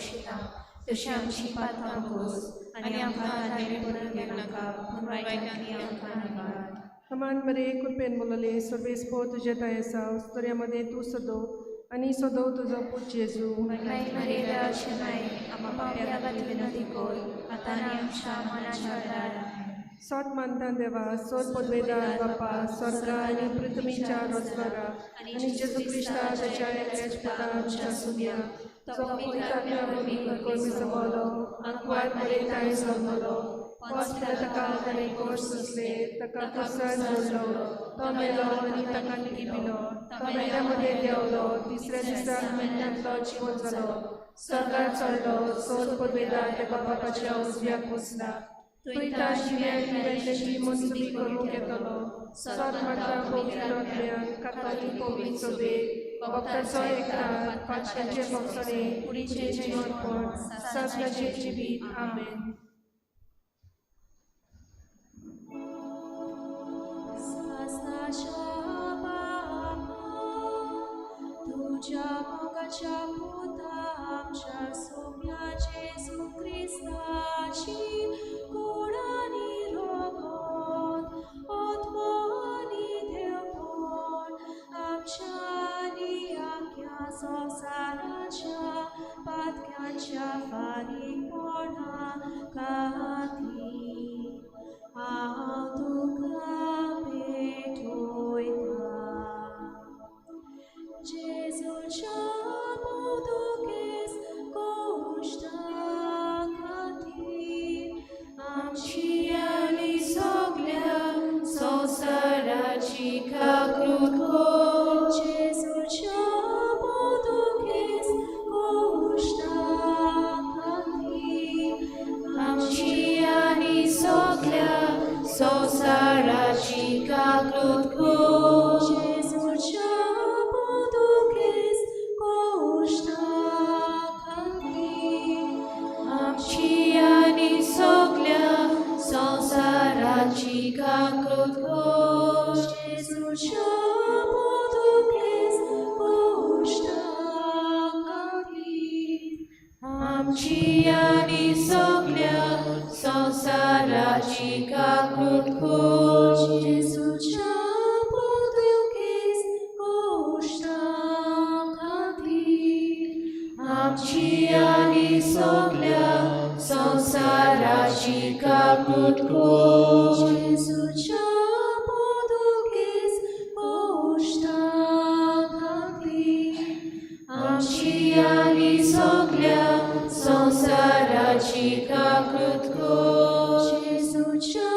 इच्छिता तशी आमची पातळ नकोस आणि आमकां आदारी पडूंक नाका पूण वायटांतली आमकां निवार. समान मरे कृपेन मुलाले सर्वेस्पो तुझे दय आसा स्तोर्यामध्ये तू सदो आणि सदो तुझो पूत जेजू नाही मरे अशें नाही आम्हा पाप्या खातीर विनंती कर आतां आनी आमच्या मरणाच्या वेळार. सोत मानता देवा सोत पदवेदार बापा स्वर्गा आणि पृथ्वीच्या रोजगारा आणि जेजू क्रिस्ता त्याच्या एकल्याच पुता आमच्या सुद्या जो पवित्रात्म्या वरवीं कर्मी जमलो आंकवार मरे ताय जल्मलो पोसल्या ताका आनी कोर्स सुचले ताका कुसार जोडलो तो मेलो आनी ताका लिपिलो तो मेल्यामध्ये देवलो तिसऱ्या दिसाक मेल्यातलो जिवंत जालो स्वर्गार चडलो सोत पदवेदार देवा बापाच्या उजव्याक बसला तुई त्या जिव्याक निवेदनाची मनसुबी करूंक येतलो सोत मारता पवित्रात्म्यान कातोलीक पवित्र सभेक भक्ताचो एकठांय पांचव्याचे भोगसणे कुडीचे जिवनपण सासणाचे जिवीत आमेन. तुझ्या मोगाच्या पुता आमच्या सोम्या जेजू क्रिस्ताची कोणानी रोगोत आत्मानी देवपण आमच्यानी आख्या संसाराच्या पातक्यांच्या फारीकपणा खातीर हांव तुका भेटोयता. जेजूच्या मोदकेस कोश्टा खातीर आमची आनी सगळ्या संसाराची काकूट कर. जेजूच्या मोदकेस कोश्टा खातीर आमची आनी सगळ्या संसाराची काकूट कर. जेजूच्या संसाराची काकूट कर. जेजूच्या मोदकेस कोश्टा खातीर आमची आनी सगळ्या संसाराची काकूट कर. जेजूच्या मोदकेस कोश्टा खातीर आमची आनी सगळ्या संसाराची काकूट कर. जेजूच्या मोदकेस कोश्टा खातीर आमची आनी सगळ्या संसाराची काकूट कर. जेजूच्या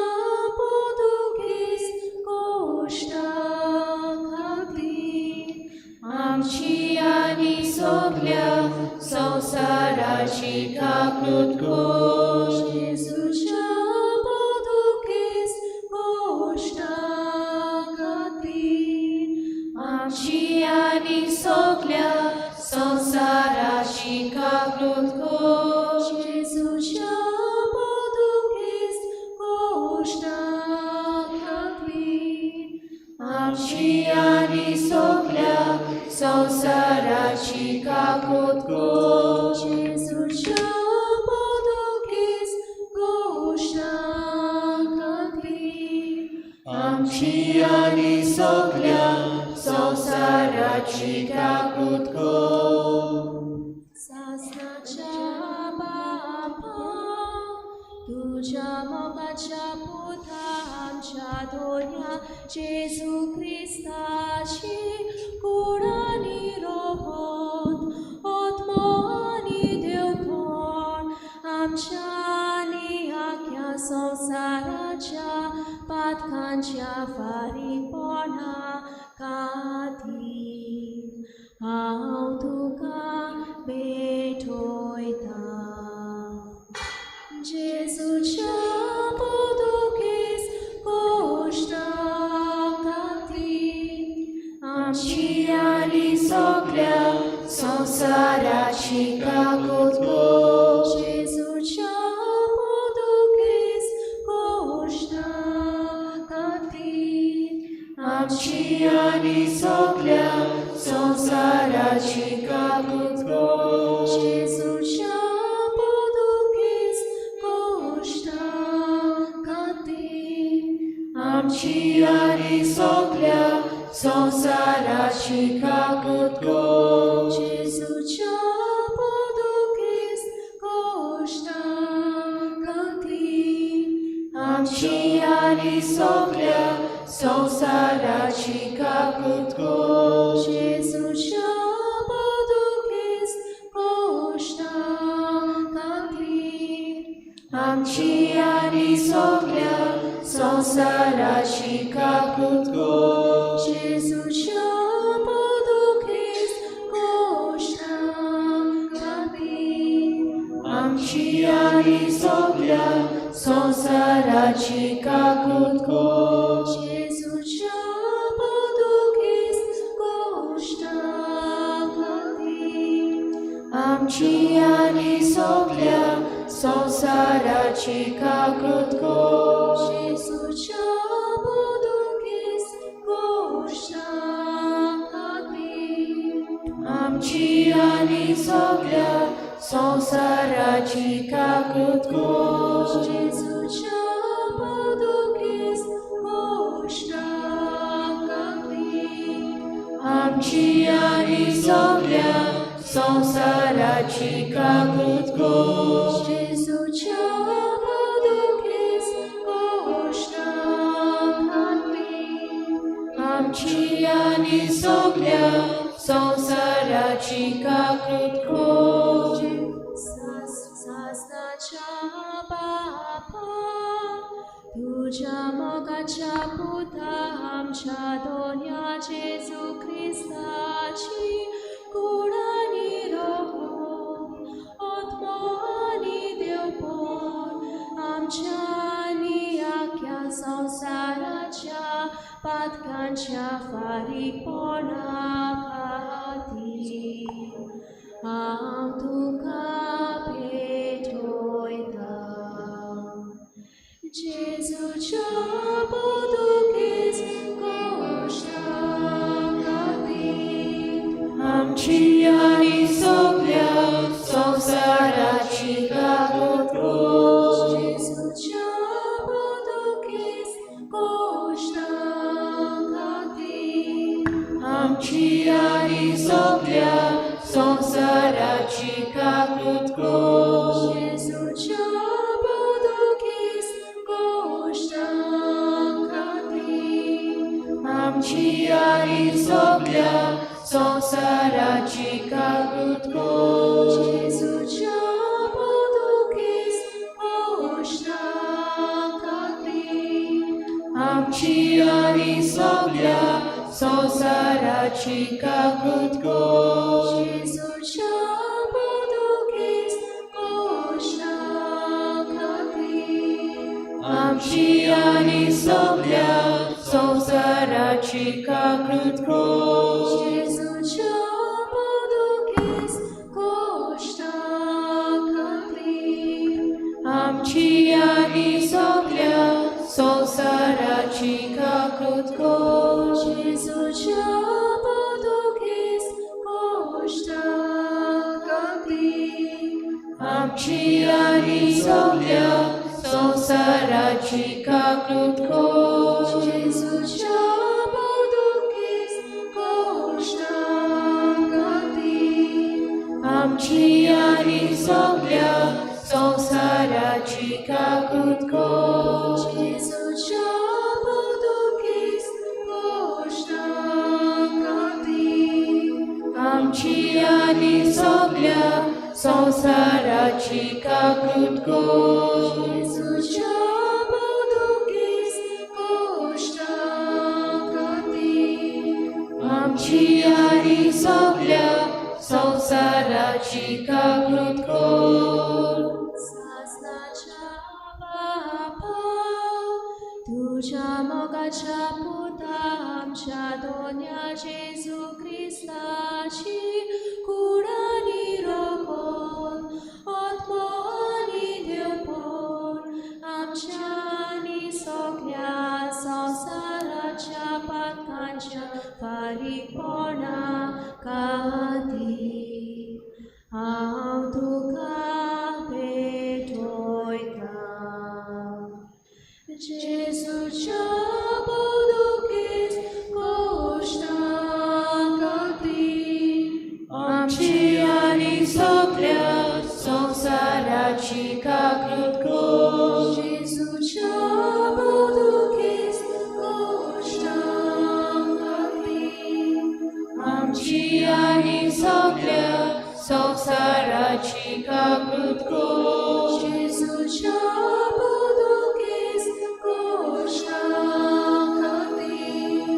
मोदकेस कोश्टा खातीर आमची आनी सगळ्या संसाराची काकूट कर. जेजूच्या मोदकेस कोश्टा खातीर आमची आनी सगळ्या संसाराची काकूट कर. जेजूच्या मोदकेस कोश्टा खातीर आमची आनी सगळ्या संसाराची काकूट कर. जेजूच्या मोदकेस कोश्टा खातीर आमची आनी सगळ्या संसाराची काकूट कर. सासणाच्या बापा तुझ्या मोगाच्या पुता आमच्या दोन्या जेजू क्रिस्ताची कुडानी रोगोत आत्मानी देवपण आमच्यानी आख्या संसाराच्या पातकांच्या फारीकपणा खातीर हांव तुका भेटोयता. जेजूच्या मोदकेस कोश्टा खातीर आमची आनी सगळ्या संसाराची काकूट कर. जेजूच्या मोदकेस कोश्टा खातीर आमची आनी सगळ्या संसाराची काकूट कर. जेजूच्या soglia संसाराची काकुतको जेजूच्या पादुकेस गोष्टा खातीर आमची आनी सगळ्या संसाराची काकुतको जेजूच्या पादुकेस गोष्टा खातीर आमची आनी सगळ्या संसाराची काकुतको जेजूच्या पादुकेस गोष्टा खातीर आमची आनी सगळ्या संसाराची काकुतको जेजूच्या पादुकेस गोष्टा खातीर आमची आनी सगळ्या संसाराची काकुतको जेजूच्या पादुकेस गोष्टा खातीर आमची आनी सगळ्या संसाराची काकुतको जेजूच्या पादुकेस गोष्टा खातीर आमची आनी सगळ्या संसाराची काकुतको सासनाच्या बापा तुझ्या मोगाच्या पुता आमच्या दोन्या जेजू ख्रिस्ताची कुडानी रोग आत्मानी देवपण आमच्यानी आख्या संसाराच्या पातकांच्या फारीकपणा खातीर हांव तुका भेटोयता जेजूच्या पादुकेस गोष्टा खातीर आमची आनी सगळ्या संसाराची काकुतको जेजूच्या पादुकेस गोष्टा खातीर आमची आनी सगळ्या संसाराची काकुतको जेजूच्या पादुकेस गोष्टा खातीर आमची आनी सगळ्या संसाराची काकुतको जेजूच्या पादुकेस गोष्टा खातीर आमची आनी सगळ्या संसाराची काकुतको जेजूच्या पादुकेस गोष्टा खातीर आमची आनी सगळ्या संसाराची काकुतको जेजूच्या पादुकेस गोष्टा खातीर आमची आनी सगळ्या संसाराची काकुतको जेजूच्या पादुकेस गोष्टा खातीर आमची आनी सगळ्या संसाराची काकुतको जेजूच्या पादुकेस गोष्टा खातीर आमची आनी सगळ्या संसाराची काकुतको जेजूच्या पादुकेस गोष्टा खातीर आमची आनी सगळ्या संसाराची काकुतको जेजूच्या पादुकेस गोष्टा खातीर आमची आनी सगळ्या संसाराची काकुतको सासनाच्या बापा तुझ्या मोगाच्या पुता आमच्या दोन्या जेजू ख्रिस्ताची कुडानी रोगोन आत्मानी देवपण आमच्यानी सगळ्या संसाराच्या पातकांच्या फारीकपणा खातीर हांव तुका भेटोयता जेजूच्या पादुकेस गोष्टा खातीर संसाराची काकृत कोश जेजूच्या बोधकेस गोष्टा खातीर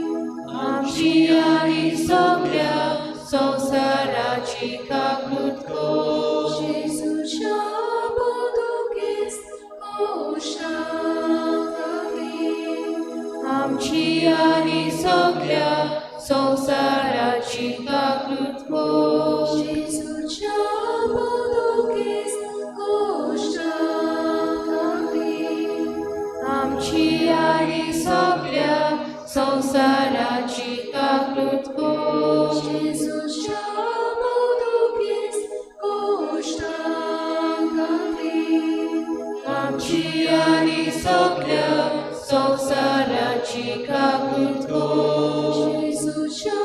आमची आणि सगळ्या संसाराची काकृत कोश जेजूच्या बोधकेस गोष्टा खातीर आमची आणि सगळ्या संसाराची काकृत कोश जेजूच्या बोधकेस गोष्टा खातीर आमची आणि सगळ्या संसाराची काकृत कोश जेजूच्या बोधकेस गोष्टा खातीर आमची आणि सगळ्या संसाराची काकृत कोश जेजूच्या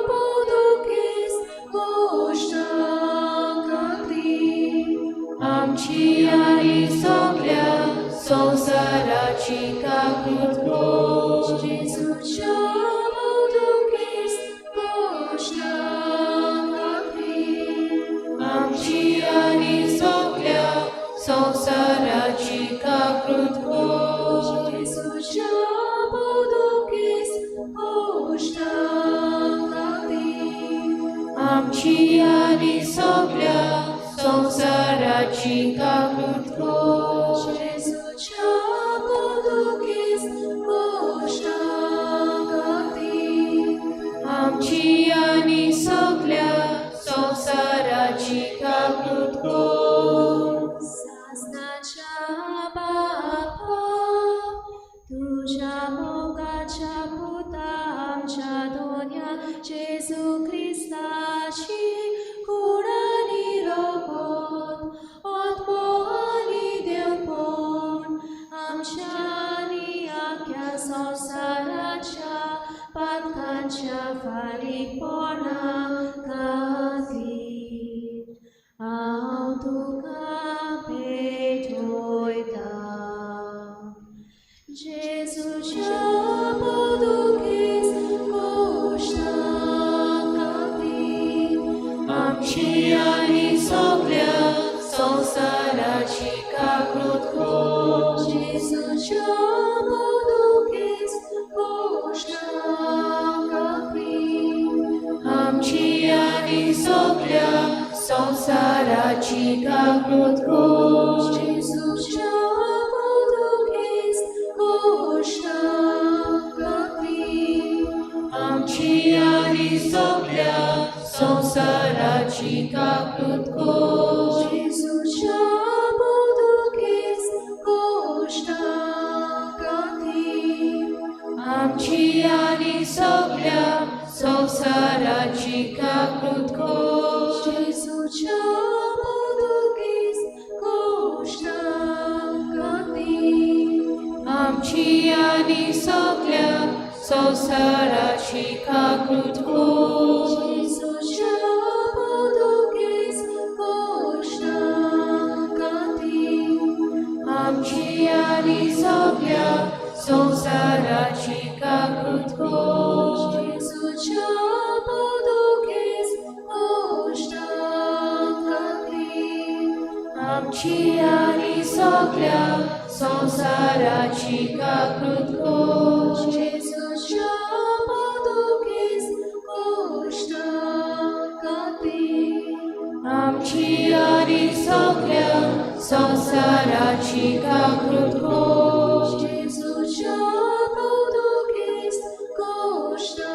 बोधकेस गोष्टा खातीर आमची आणि सगळ्या संसाराची काकृत कोश जेजूच्या बोधकेस गोष्टा खातीर आमची आणि सगळ्या संसाराची काकृत कोश जेजूच्या बोधकेस गोष्टा खातीर आमची आणि सगळ्या संसाराची काकृत कोश जेजूच्या बोधकेस गोष्टा खातीर आमची आणि सगळ्या संसाराची काकृत कोश सासनाच्या बापा तुझ्या मोगाच्या पुता आमच्या दोन्या जेजू ख्रिस्ताची कुडानी रोगोत आत्मोहानी देवपण आमच्यानी आख्या संसाराच्या पातकांच्या फारीकपणा खातीर हांव तुका भेटोयता जेजूच्या बोधकेस गोष्टा खातीर आमची आणि सगळ्या संसाराची काकृत कोश जेजूच्या बोधकेस गोष्टा खातीर आमची आणि सगळ्या संसाराची काकृत कोश जेजूच्या बोधकेस गोष्टा खातीर आमची आणि सगळ्या संसाराची काकृत कोश जेजूच्या बोधकेस गोष्टा खातीर आमची आणि सगळ्या संसाराची काकृत कोश जेजूच्या बोधकेस गोष्टा खातीर आमची आणि सगळ्या संसाराची काकृत कोश जेजूच्या बोधकेस गोष्टा खातीर आमची आणि सगळ्या संसाराची काकृत कोश जेजूच्या बोधकेस गोष्टा खातीर आमची आणि सगळ्या संसाराची काकृत कोश जेजूच्या बोधकेस गोष्टा खातीर आमची आणि सगळ्या संसाराची काकृत कोश जेजूच्या बोधकेस गोष्टा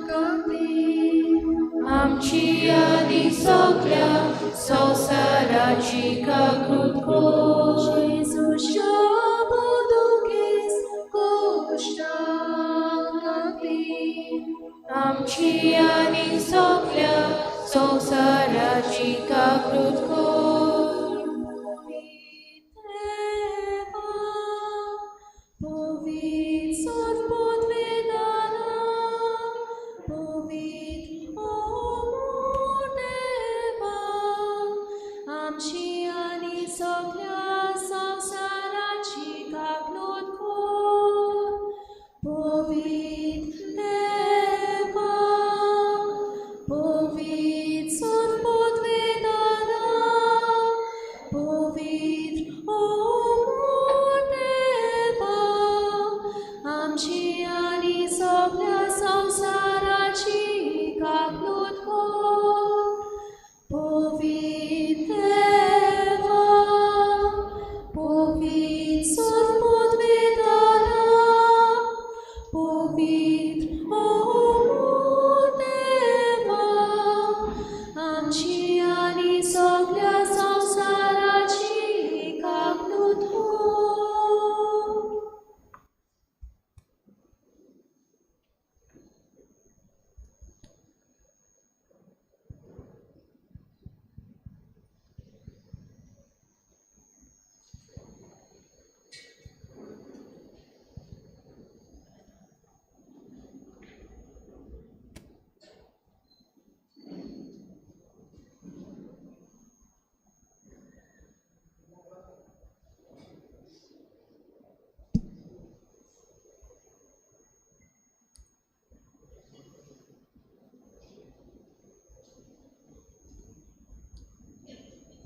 खातीर आमची आणि सगळ्या संसाराची काकृत कोश जेजूच्या बोधकेस गोष्टा खातीर आमची आणि सगळ्या संसाराची काकृत कोश Povit sot podvedana, povit omul neva, amci ani soglia संसाराची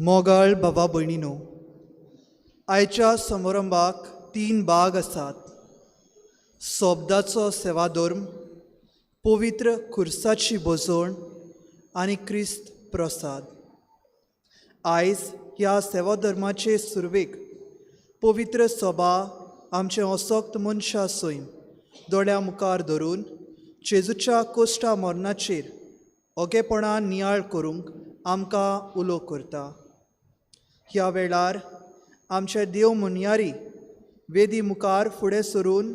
मोगाळ भावा भयणीनो, आयच्या समारंभाक 3 भाग आसात. सोबदाचो सेवाधर्म, पवित्र खुर्साची बोजवण आनी क्रिस्त प्रसाद. आयज ह्या सेवाधर्माचे सुरवेक पवित्र सभा आमचे असोक्त मनशां सैम दोळ्या मुखार धरून जेजूच्या कोश्टा मरणाचेर ओगेपणान नियाळ करूंक आमकां उलो करता. ह्या वेळार आमचे देव मुनयारी वेदी मुखार फुडें सरून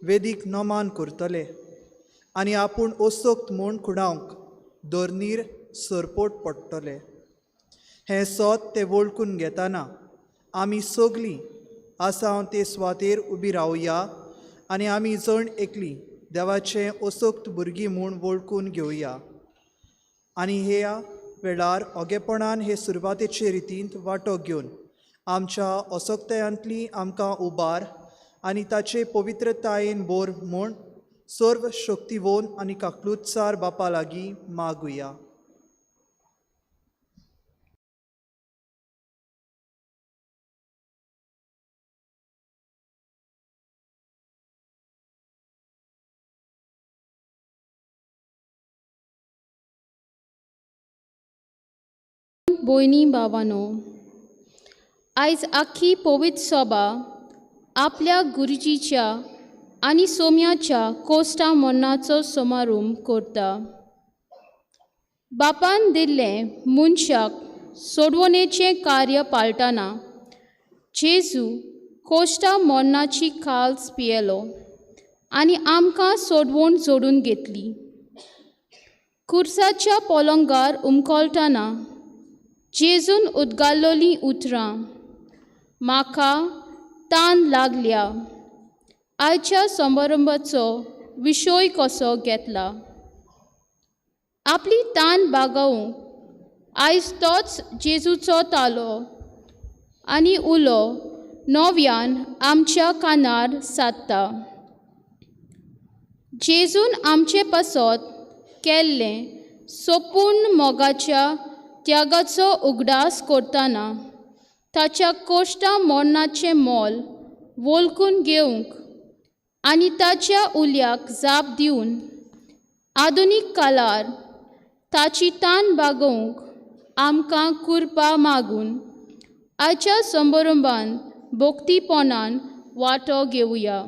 वेदीक नमान करतले आनी आपूण ओसोक्त म्हूण खुणावंक धर्नीर सरपोट पडटले. हें सोत ते वळखून घेतना आमी सगलीं आसांव ते सुवातेर उबी रावया आनी आमी जण एकलीं देवाचें ओसोक्त भुरगीं म्हूण वळखून घेवया. आनी ह्या वेळार ओगेपणान हे सुरवातेचे रितींत वांटो घेवन आमच्या ओसोकत्यांतली आमकां उबार आनी ताचे पवित्रतायेन बोर म्हूण सर्व शक्तिवोन आनी काकलुत्सार बापा लागीं मागुया. भयणी भावांनो, आयज आख्खी पवित्र सभा आपल्या गुरुजीच्या आनी सोम्याच्या कोश्टा मरणाचो समारंभ करता. बापान दिल्लें मनशाक सोडवणेचें कार्य पाळटना जेजू कोश्टा मरणाची काल्स पियेलो आनी आमकां सोडवण जोडून घेतली. खुर्साच्या पलंगार उमखलतना जेजून उद्गारलोलीं उतरां, म्हाका तान लागल्या, आयच्या समारंभाचो विशय कसो घेतला. आपली तान बागावूंक आयज तोच जेजूचो तालो आनी उलो नव्यान आमच्या कानार सादता. जेजून आमचे पासत केल्लें सोपून मोगाच्या त्यागाचो उगडास करतना ताच्या कोश्टा मरणाचें मोल वळखून घेवंक आनी ताच्या उल्याक जाप दिवन आधुनीक काळार ताची तान बागोवंक आमकां कृपा मागून आयच्या समारंभांत भोक्तीपणान वांटो घेवया.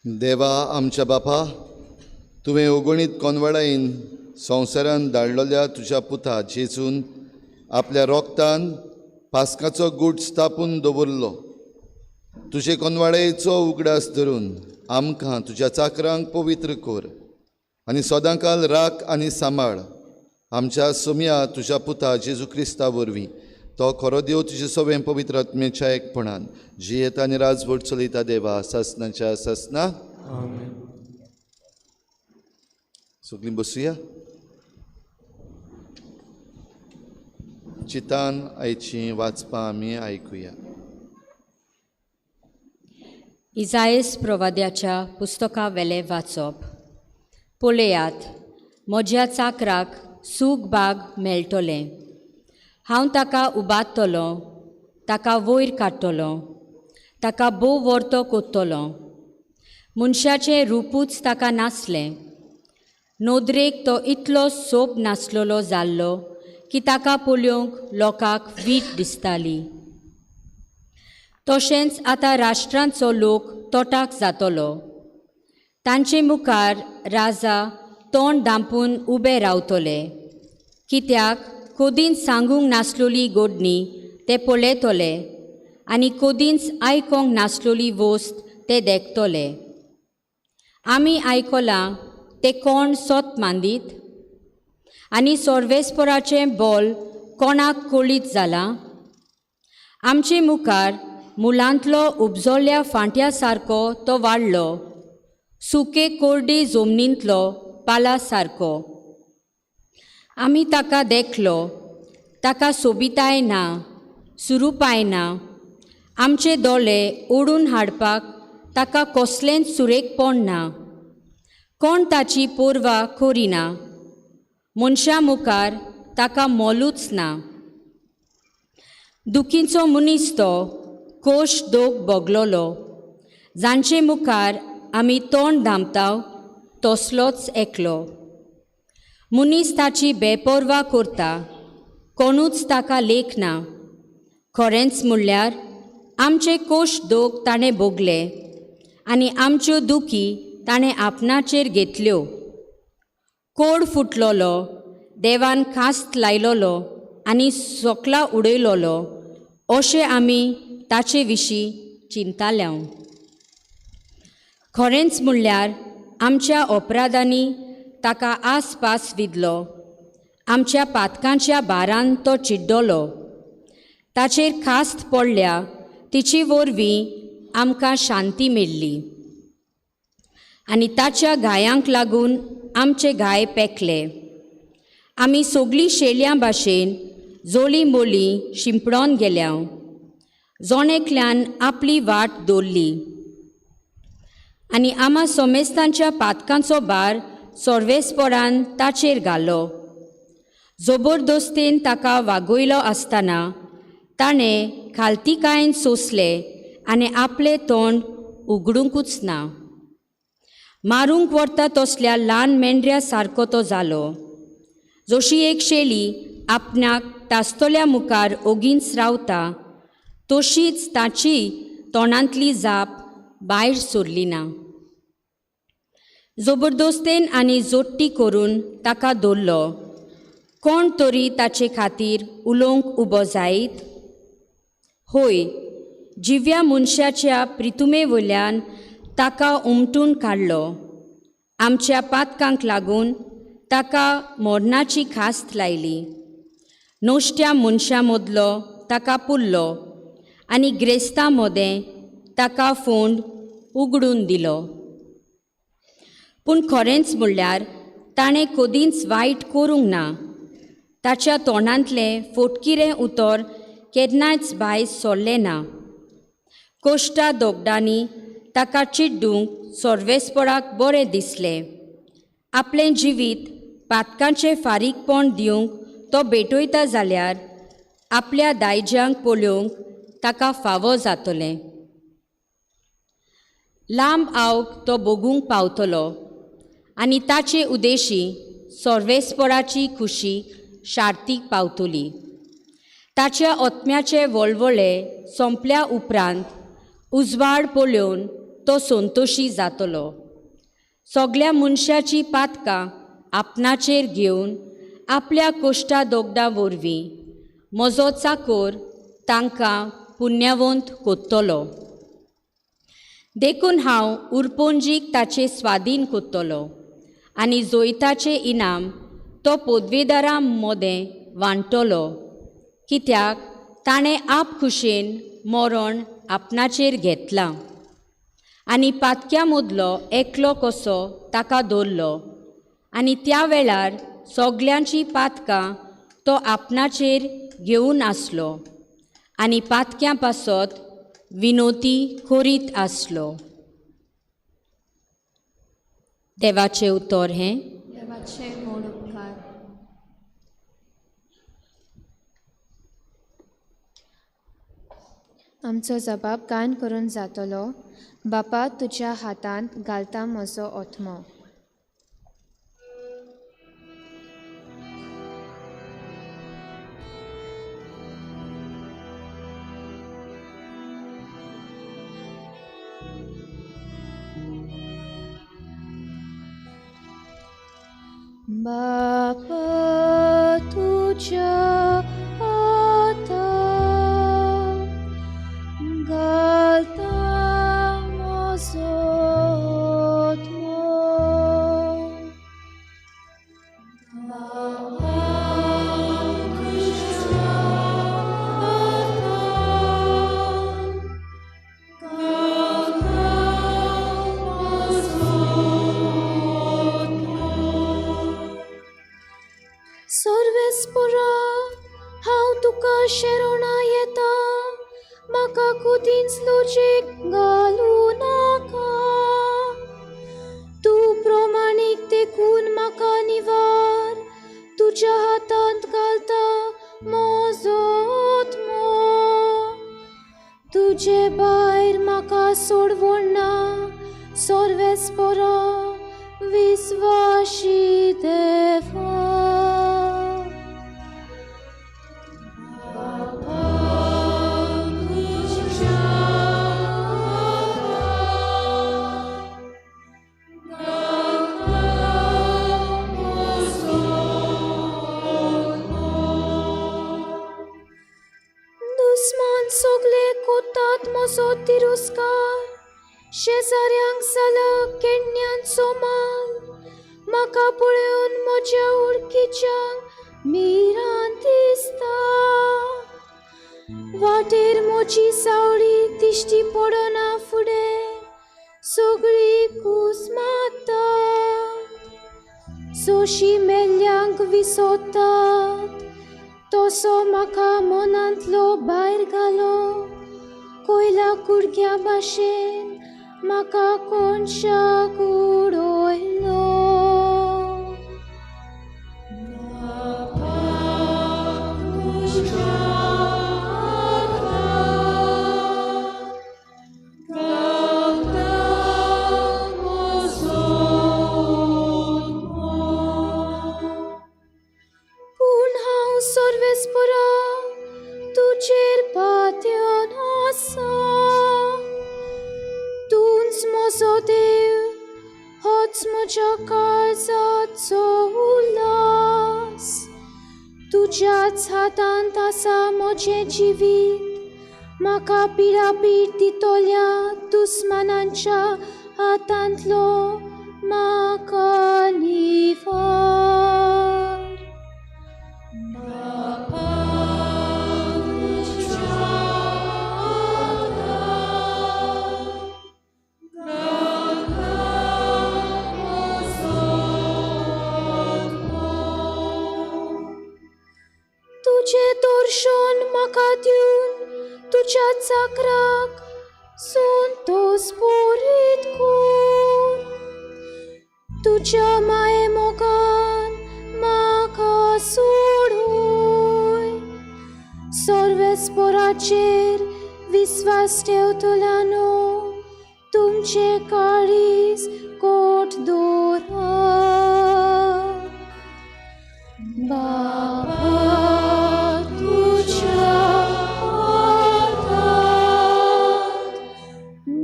देवा आमच्या बापा, तुवें अगणीत कोनवळाईन संवसारान धाडलेल्या तुज्या पुता जेजून आपल्या रोगतान पास्काचो गूट स्थापून दवरलो. तुजे कोनवाळेचो उगडास धरून आमकां तुज्या चाकरांक पवित्र कर आनी सदांकाल राख आनी सांबाळ आमच्या सोम्या तुज्या पुता जेजू क्रिस्ता वरवीं. तो खरो देव तुजे सवें पवित्र आत्मेच्या एकपणान जियेता आनी राजवट चलयता देवा ससनाच्या ससना. सगळीं बसुया. चितान आयची वाचपां आमी आयकुया. इजायस प्रवाद्याच्या पुस्तका वेले वाचप. पळयात, म्हज्या चाकराक सूख बाग मेळटलें. हांव ताका उबारतलो, ताका वयर काडटलो, ताका बोव वर्तो कोत्तलो. मनशाचें रुपूच ताका नासलें. नोदरेक तो इतलो सोप नासलोलो जाल्लो की ताका पळोवंक लोकांक वीट दिसताली. तशेंच आतां राष्ट्रांचो लोक तोटाक जातलो. तांचे मुखार राजा तोंड धांपून उबे रावतले, कित्याक कोदींच सांगूंक नासलोली गोडणी ते पळयतले आनी कोदींच आयकोंक नासलोली वस्त ते देखतले. आमी आयकलां ते कोण सोत मांदीत आनी सोर्वेस्पराचें बोल कोणाक कळीत जालां. आमचे मुखार मुलांतलो उपजोल्ल्या फांट्या सारको तो वाडलो, सुके कोरडे जमनींतलो पाला सारको. आमी ताका देखलो, ताका सोबिताय ना, सुरूपाय ना. आमचे दोळे ओडून हाडपाक ताका कसलेंच सुरेखपण ना. कोण ताची पोरवा करिना. मनशा मुखार ताका मोलूच ना. दुखीचो मनीस तो कोश दोग बोगलोलो. जांचे मुखार आमी तोंड धांपताव तसलोच एकलो. मनीस ताची बेपोरवा करता, कोणूच ताका लेख ना. खरेंच म्हणल्यार आमचे कोश दोग ताणें भोगले आनी आमच्यो दुखी ताणें आपणाचेर घेतल्यो. कोड फुटलोलो, देवान खास्त लायलोलो आनी सोकला उडयलोलो अशें आमी ताचे विशीं चिंताल्यांव. खरेंच म्हणल्यार आमच्या अपराधांनी ताका आसपास विदलो. आमच्या पातकांच्या बारान तो चिड्डलो. ताचेर खास्त पडल्या तिची वरवीं आमकां शांती मेळ्ळी आनी ताच्या गायांक लागून आमचे गाय पेकले. आमी सगळीं शेळयां भाशेन जोली मोली शिंपडोन गेल्याव. जोणेकल्यान आपली वाट दवरली आनी आमा सोमेस्तांच्या पातकांचो भार सोर्वेस्परान ताचेर घालो. जबरदस्तेन ताका वागयलो आसतना ताणें खालतीकायेन सोंसले आनी आपलें तोंड उगडूंकूच ना. मारूंक व्हरता तसल्या ल्हान मेंढऱ्या सारको तो जालो. जशी एक शेळी आपणाक तास्तोल्या मुखार ओगींच रावता तशीच ताची तोंडांतली जाप भायर सरली ना. जबरदस्तेन आनी जोट्टी करून ताका दवरलो. कोण तरी ताचे खातीर उलोवंक उबो जायत. होय, जिव्या मनशाच्या प्रितुमे वयल्यान ताका उमटून काडलो. आमच्या पातकांक लागून ताका मोडणाची खास्त लायली. नोश्ट्या मनशां मदलो ताका पुरलो आनी ग्रेस्तां मोदें ताका फोंड उगडून दिलो. पूण खरेंच म्हणल्यार ताणें कदींच वायट करूंक ना. ताच्या तोंडांतलें फोटकिरें उतर केन्नाच भायर सरलें ना. कोश्टा दोगडांनी ताका चिड्डूंक सोर्वेस्पराक बरें दिसलें. आपलें जिवीत पातकांचें फारीकपण दिवंक तो भेटयता जाल्यार आपल्या दायजांक पळोवंक ताका फावो जातलें. लांब आवक तो भोगूंक पावतलो आनी ताचे उदेशी सोर्वेस्पराची खुशी शार्तीक पावतली. ताच्या ओत्म्याचे वळवळे सोंपल्या उपरांत उजवाड पळोवन तो संतोशी जातलो. सगळ्या मनशाची पातकां आपणाचेर घेवन आपल्या कोश्टा दोगडा वरवीं म्हजो चाकोर तांकां पुण्यवंत कोत्तलो. देखून हांव उरपोंजीक ताचे स्वाधीन कोत्तलो आनी जोयताचें इनाम तो पदवेदारां मोदें वांटतलो, कित्याक ताणें आपखुशेन मरण आपणाचेर घेतलां आनी पातक्या मदलो एकलो कसो ताका दवरलो आनी त्या वेळार सगळ्यांची पातकां तो आपणाचेर घेवन आसलो आनी पातक्यां पासत विनोती करीत आसलो. देवाचें उतर हें. देवाचे मोड उपकार. आमचो जबाब कान करून जातलो. बापा, तुज्या हातांत घालता म्हजो ओथमो. बापा, तुज्या हातांत घालता म्हजो ओथमो. सर्वेस्परा, हांव तुका शेरोणा येता, म्हाका कुदींच लुचेक घालूं नाका. तूं प्रमाणीक देखून म्हाका निवार, तुज्या हातांत घालता म्हजो ओथमो. तुजे भायर म्हाका सोडवण ना, सर्वेस्परा, विस्वाशी देवा. दुस्मान सगळे कोतात म्हजो तिरस्कार, शेजाऱ्यांक जाला केण्यांचो माल. म्हाका पळोवन म्हज्या वळखीच्यांक भिरांत दिसता. वाटेर म्हजी सावळी दिश्टी पडना फुडें, सगळी कूस मारता. सोशी मेल्ल्यांक विसोतात, तसो म्हाका मनांतलो भायर घालो. कोयला कुडक्या भाशेन म्हाका कोनशाक उडयलो. पूण हांव सर्वेस्परा तुजेर पातयेवन आसा. तूंच म्हजो देव, होच म्हज्या काळजाचो उल्हास. तुज्याच हातांत आसा म्हजें जिवीत, म्हाका पिडापीड दितोल्या दुस्मानांच्या हातांतलो म्हाका निवार. तुझे दर्शन म्हाका दिवन तुज्या चाकराक संतोष पोरीत कर. तुज्या माये मोगान म्हाका सोडूय. सर्वेस्पराचेर विस्वास ठेवतल्यानो तुमचे काळीज कोट दवरा. बाबा, तुज्या हातांत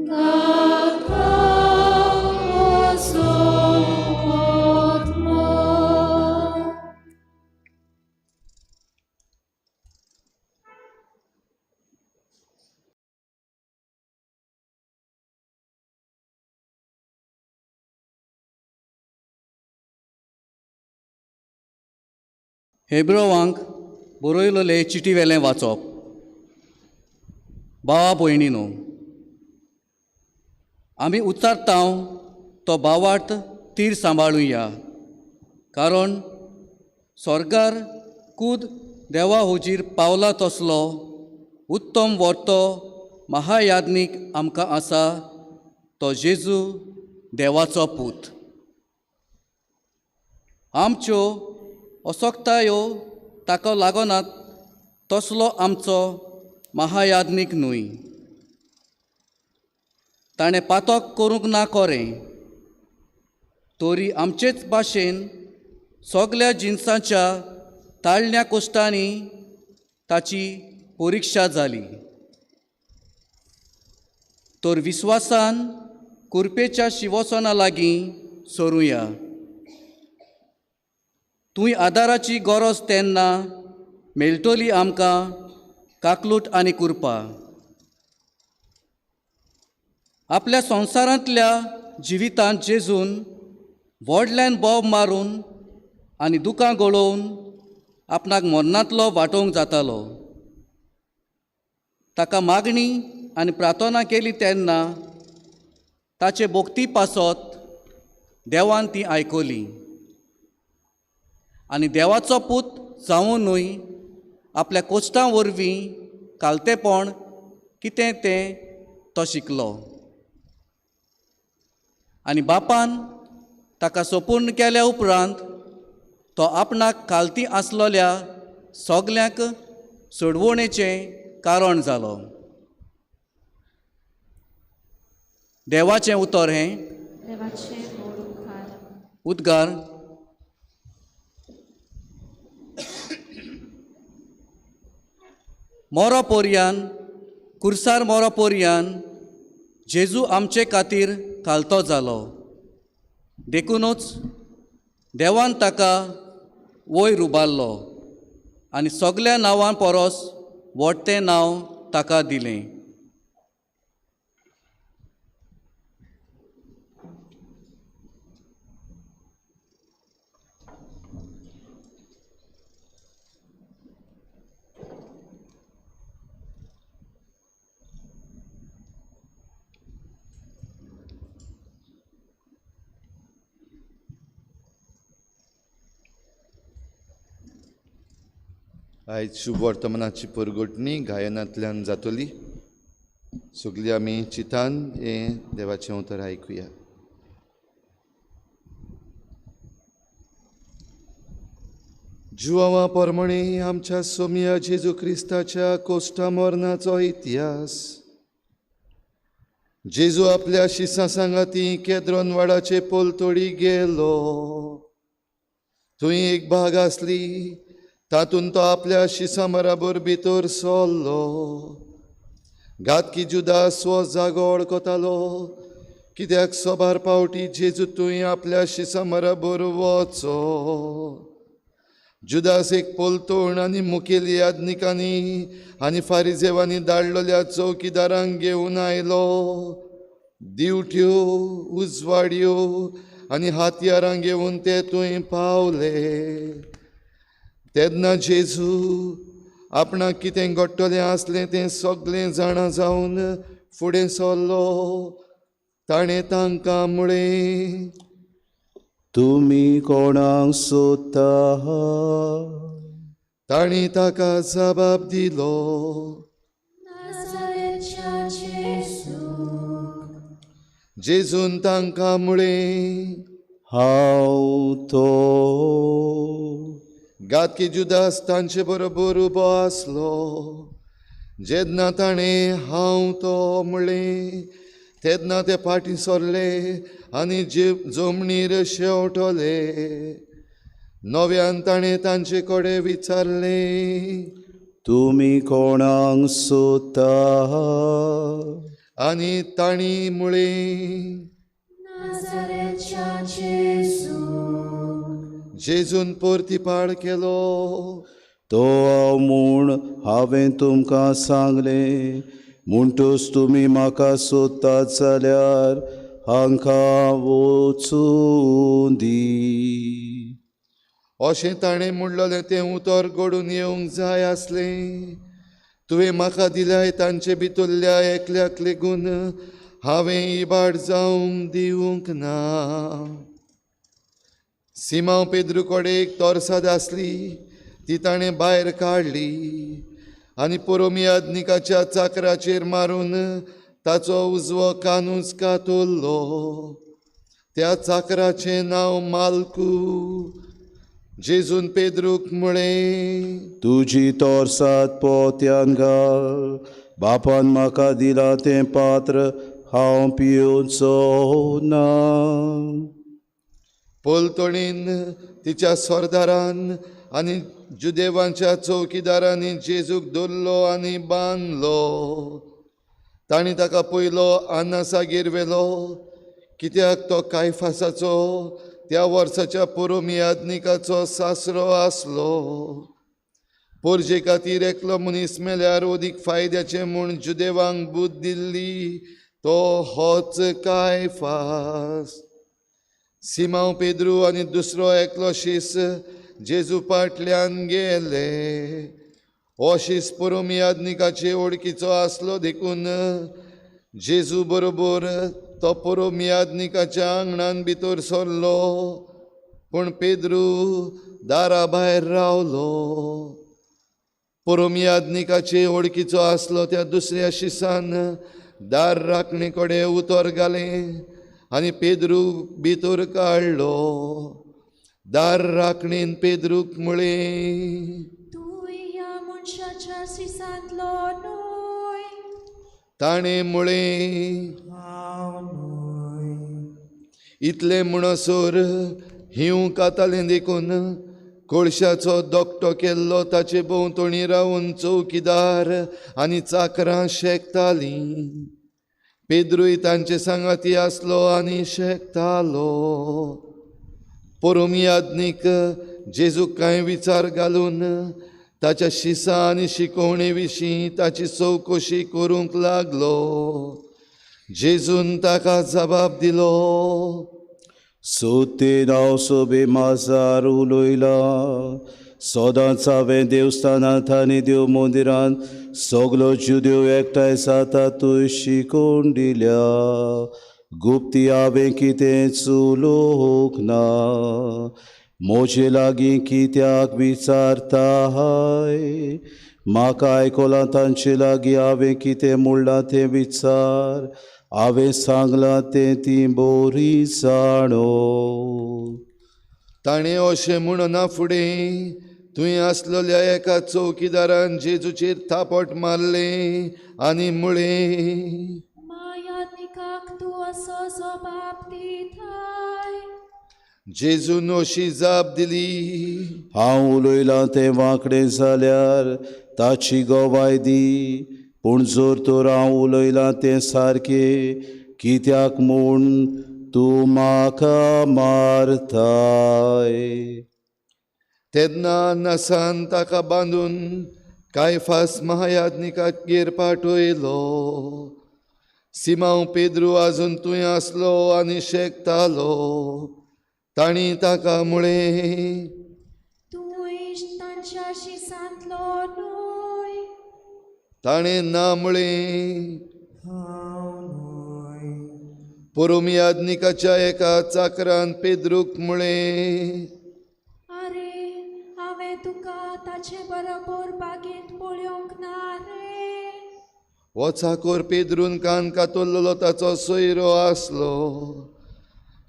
घालता हेब्रोवांक बरयलेले चिटी वेलें वाचप. भावा भयणीनो, आमी उच्चारतांव तो भावार्थ तीर सांबाळुया, कारण स्वर्गार कूद देवा हुजीर पावला तसलो उत्तम वर्तो महायाज्ञीक आमकां आसा, तो जेजू देवाचो पूत. आमच्यो असोक्तायो ताका लागोनात तसलो आमचो महायाज्ञीक न्हय. ताणें पातक करूंक ना खरें, तोरी आमचेच भाशेन सगल्या जिन्साच्या ताळण्या कोश्टांनी ताची परिक्षा जाली. तर विस्वासान कुरपेच्या शिवसना लागीं सरुया. तुय आदाराची गरज तेन्ना मेळटली आमकां काकलूट आनी कुरपा. आपल्या संवसारांतल्या जिवितांत जेजून व्हडल्यान बोब मारून आनी दुकां गळोवन आपणाक मरणांतलो वांटोवंक जातालो. ताका मागणी आनी प्रार्थना केली तेन्ना ताचे भोगती पासत देवान ती आयकली. आनी देवाचो पूत जावूनय आपल्या कोश्टां वरवीं कालतेपण कितें तें तो शिकलो. आनी बापान ताका सोपून केल्या उपरांत तो आपणाक खालती आसलोल्या सगल्यांक सोडवणेचें कारण जालो. देवाचें उतर हें उद्गार. मोरो पोरयान कुर्सार मोरो पोरयान जेजू आमचे खातीर खालतो जालो. देखूनच देवान ताका वयर उबारलो आनी सगल्या नांवां परस व्हडतें नांव ताका दिलें. आयज शुभ वर्तमानाची परगोटणी गायनांतल्यान जातली. सगळीं आमी चितान हें देवाचें उतर आयकुया. जुवांवा पोरमणे आमच्या सोम्या जेजू क्रिस्ताच्या कोश्टा मरणाचो इतिहास. जेजू आपल्या शिसां सांगाती केद्रोन वाडाचे पोलतोडी गेलो. थंय एक भाग आसली, तातूंत तो आपल्या शिसां बराबर भितर सरलो. घातकी जुदास हो जागो वळखतालो, कित्याक सोबार पावटी जेजू थंय आपल्या शिसां बराबर वचो. जुदास एक पोलतोण आनी मुखेल याज्ञिकांनी आनी फारिजेवांनी धाडलेल्या चौकीदारांक घेवन आयलो. दिवट्यो, उजवाड्यो आनी हातयारां घेवन ते थंय पावले. तेन्ना जेजू आपणाक कितें घडटलें आसलें तें सगळें जाणा जावन फुडें सरलो. ताणें तांकां म्हळें, तुमी कोणाक सोदता? तांणी ताका जबाब दिलो, जेजून तांकां म्हळें, हांव तो. घातकी जुदास तांचे बरोबर उबो आसलो. जेन्ना ताणें हांव तो म्हणलें, तेन्ना ते फाटीं सरले आनी जमनीर शेवटले. नव्यान ताणें तांचे कडेन विचारलें, तुमी कोणाक सोदता? आनी तांणी म्हळें, जेजून परतीपाड केलो, तो हांव म्हूण हांवें तुमकां सांगलें. म्हणटूच तुमी म्हाका सोदतात जाल्यार हांकां वचूं दी. अशें ताणें म्हणलोलें तें उतर घडून येवंक जाय आसलें. तुवें म्हाका दिल्याय तांचे भितरल्या एकल्याक लेगून हांवें इबाड जावंक दिवंक ना. सिमांव पेद्रू कडेन एक तोरसाद आसली, ती ताणें भायर काडली आनी पुरोमियादनिकाच्या चाकराचेर मारून ताचो उजवो कानूच कातरलो. त्या चाकराचें नांव माल्कू. जेजून पेद्रूक म्हळें, तुजी तोरसाद पोत्यान घाल. बापान म्हाका दिला तें पात्र हांव पिवचो ना. पोलतोणीन तिच्या सरदारान आनी जुदेवांच्या चौकीदारांनी जेजूक धरलो आनी बांदलो. तांणी ताका पयलो आन्नासागेर व्हेलो, कित्याक तो कायफासाचो त्या वर्साच्या पुरोमियादनिकाचो सासरो आसलो. पोरजे खातीर एकलो मनीस मेल्यार अदीक फायद्याचें म्हूण जुदेवांक बूद दिल्ली तो होच कायफास. सिमांव पेद्रू आनी दुसरो एकलो शीस जेजू फाटल्यान गेले. हो शीस पुरोमियादनिकाचे वळखीचो आसलो देखून जेजू बरोबर तो पुरोमियादनिकाच्या आंगणान भितर सरलो, पूण पेद्रू दारा भायर रावलो. पुरोमियादनिकाचे वळखीचो आसलो त्या दुसऱ्या शिसान दार राखणे कडेन उतर घालें आनी पेद्रू भितर काडलो. दार राखणेन पेद्रूक म्हळें, तूं ह्या मनशाच्या सिसांतलो न्हय. ताणें म्हळें, इतलें म्हणसर हिंव कातालें देखून कोळशाचो दोगटो केल्लो ताचे भोंवतणी रावन चौकीदार आनी चाकरां शेकतालीं. पेद्रूय तांचे सांगाती आसलो आनी शेकतालो. पुरोमियादनीक जेजूक कांय विचार घालून ताच्या शिसा आनी शिकोवणे विशीं ताची चवकशी करूंक लागलो. जेजून ताका जबाब दिलो, सोतेन हांव सोबे माजार उलयला. सदांच हांवें देवस्थानांत आनी देव मंदिरांत सगलो जुदेव एकठांय जाता थंय शिकोवन दिल्या. गुप्ती हांवें कितेंच उलोवंक ना. म्हजे लागीं कित्याक विचारताय? म्हाका आयकलां तांचे लागीं हांवें कितें म्हणलां तें विचार. हांवें सांगलां तें ती बरी जाणो. ताणें अशें म्हणना फुडें थंय आसलेल्या एका चौकीदारान जेजूचेर थापट मारलें आनी म्हळें, मायादनिकाक तूं असो जबाब दिताय. जेजून अशी जाप दिली, हांव उलयलां तें वांकडें जाल्यार ताची गोवाय दी. पूण जर तर हांव उलयलां तें सारकें, कित्याक म्हूण तूं म्हाका मारताय. तेन्ना नसान ताका बांदून कायफास महायाजनिकागेर पाठयलो. सिमांव पेद्रू आजून थंय आसलो आनी शेकतालो. तांणी ताका म्हळें, तूं तांच्या शिसांतलो न्हय. ताणें ना म्हळें. पुरोमियादनिकाच्या एका चाकरान पेद्रूक म्हळें, आरे, हांवें तुका ताचे बरोबर बागेंत पळोवंक ना रे. हो चाकर पेद्रून कान कातरलेलो ताचो सोयरो आसलो.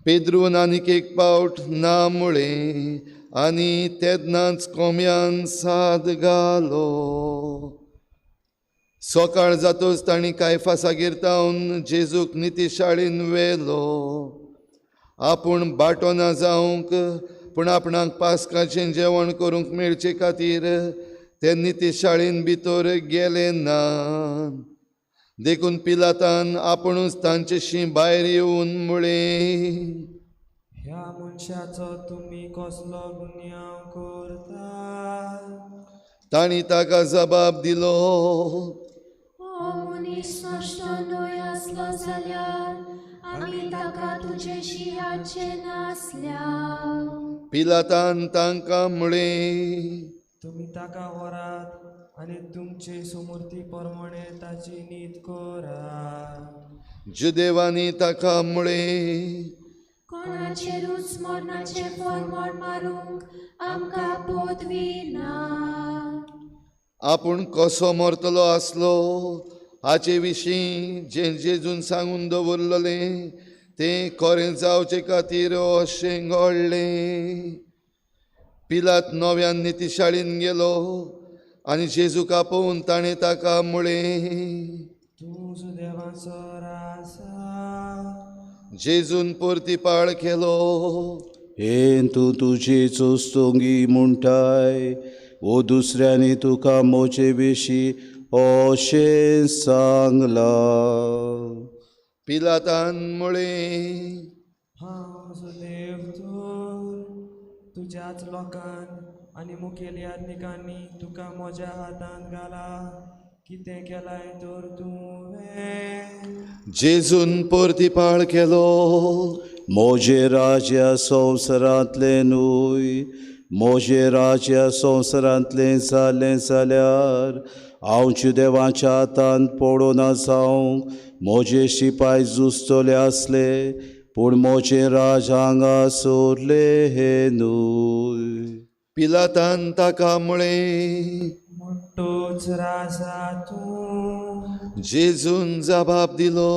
पेद्रून आनीक एक पावट ना म्हळें आनी तेन्नाच कोंब्यान साद घालो. सकाळ जातच तांणी कायफासागेर तावन जेजूक नितीशाळेन व्हेलो. आपूण बाटो ना जावंक पूण आपणाक पास्काचें जेवण करूंक मेळचे खातीर ते नितीशाळेन भितर गेले ना. देखून पिलातान आपुणूच तांचेशी भायर येवन म्हळें, ह्या मनशाचो तुमी कसलो गुन्यांव करता? तांणी ताका जबाब दिलो, हो मनीस नश्ट न्हय आसलो जाल्यार आमी ताका तुजेशी हाडचे नासल्या. पिलातान तांकां म्हळें, तुमी ताका व्हरात आनी तुमचे सुमूर्ती प्रमाणे ताची नीत करात. जुदेवांनी ताका म्हळें, कोणाचेरूच मरणाचे फर्मोण मारूंक आमकां पदवी ना. आपूण कसो मरतलो आसलो हाचे विशीं जें जेजून सांगून दवरलेलें तें खरें जावचे खातीर अशें घडलें. पिलात नव्यान नितिशाळीन गेलो आनी जेजूक आपोवन ताणें ताका म्हळें, तूं सुदैवाचो राजा. जेजून परतीपाळ केलो, हेन तूं तुजी चोस्तोंगी म्हणटाय वो दुसऱ्यांनी तुका मोचे विशीं अशें सांगला. पिलातान म्हळें, हांव सुदैव तुज्याच लोकांन आनी मुखेल याज्ञिकांनी तुका म्हज्या हातांत घाला. कितें केलाय तर तुवें. जेजून परतीपाळ केलो, मोजे राजा संवसारांतले न्हूय, मोजे राजा संवसारांतलें जालें जाल्यार हांव देवाच्या हातांत पडोना जावंक मोजे शिपाय जुस्तले आसले, पूण मोजे राज हांगा सोरले हे न्हूय. पिलातान ताका म्हळें, मोठोच राजा तूं. जेजून जबाब दिलो,